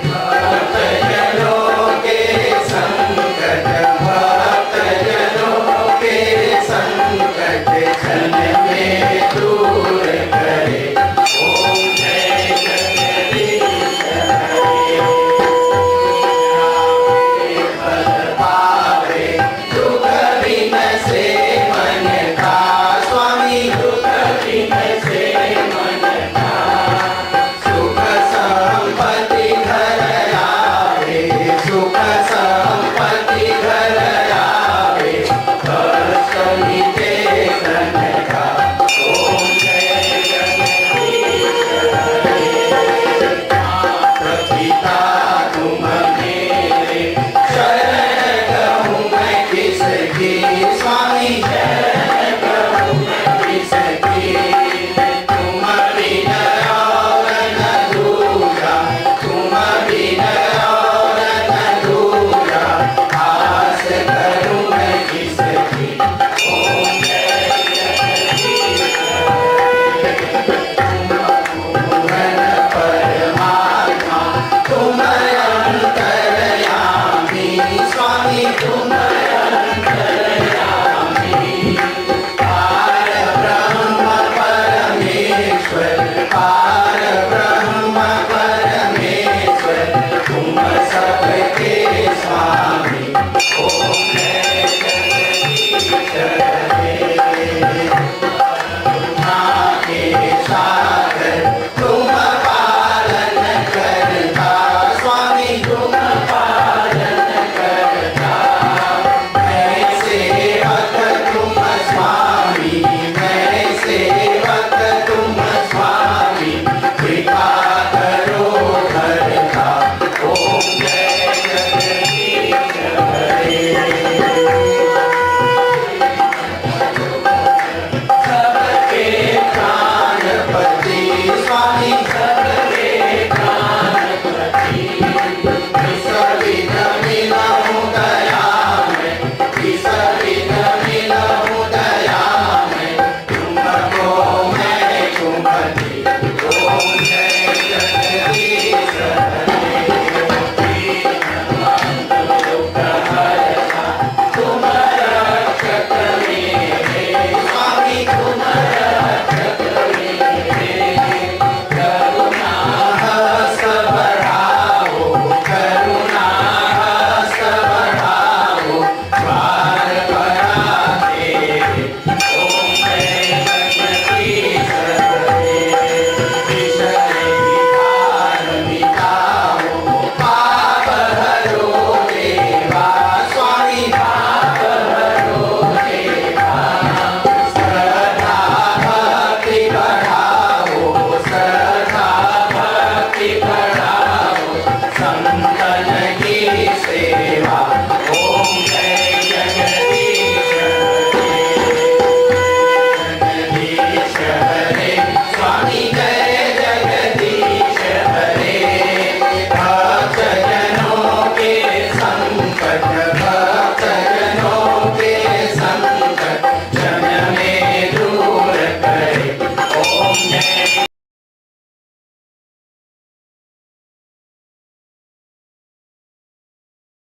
भक्त जनों के संकट, भक्त जनों के संकट क्षण में दूर करे। ओम जय जगदीश हरे, पद पावे दुख बिन से मन का, स्वामी दुख बिन से मन का, सुख संपत्ति घर आवे, सुख संपत्ति घर आवे, कष्ट मिटे तन का। ओम जय जगदीश हरे, पिता तुम मेरे, शरण कहूँ मैं किसकी, स्वामी शरण कहूँ मैं किसकी। तुम बिन और न दूजा, तुम बिन और न दूजा, आस करूँ मैं किसकी। ओम जय जगदीश हरे, तुम परमात्मा, तुम अंतर्यामी, स्वामी तुम अंतर्यामी, पार ब्रह्म परमेश्वर, पार ब्रह्म परमेश्वर, तुम सबके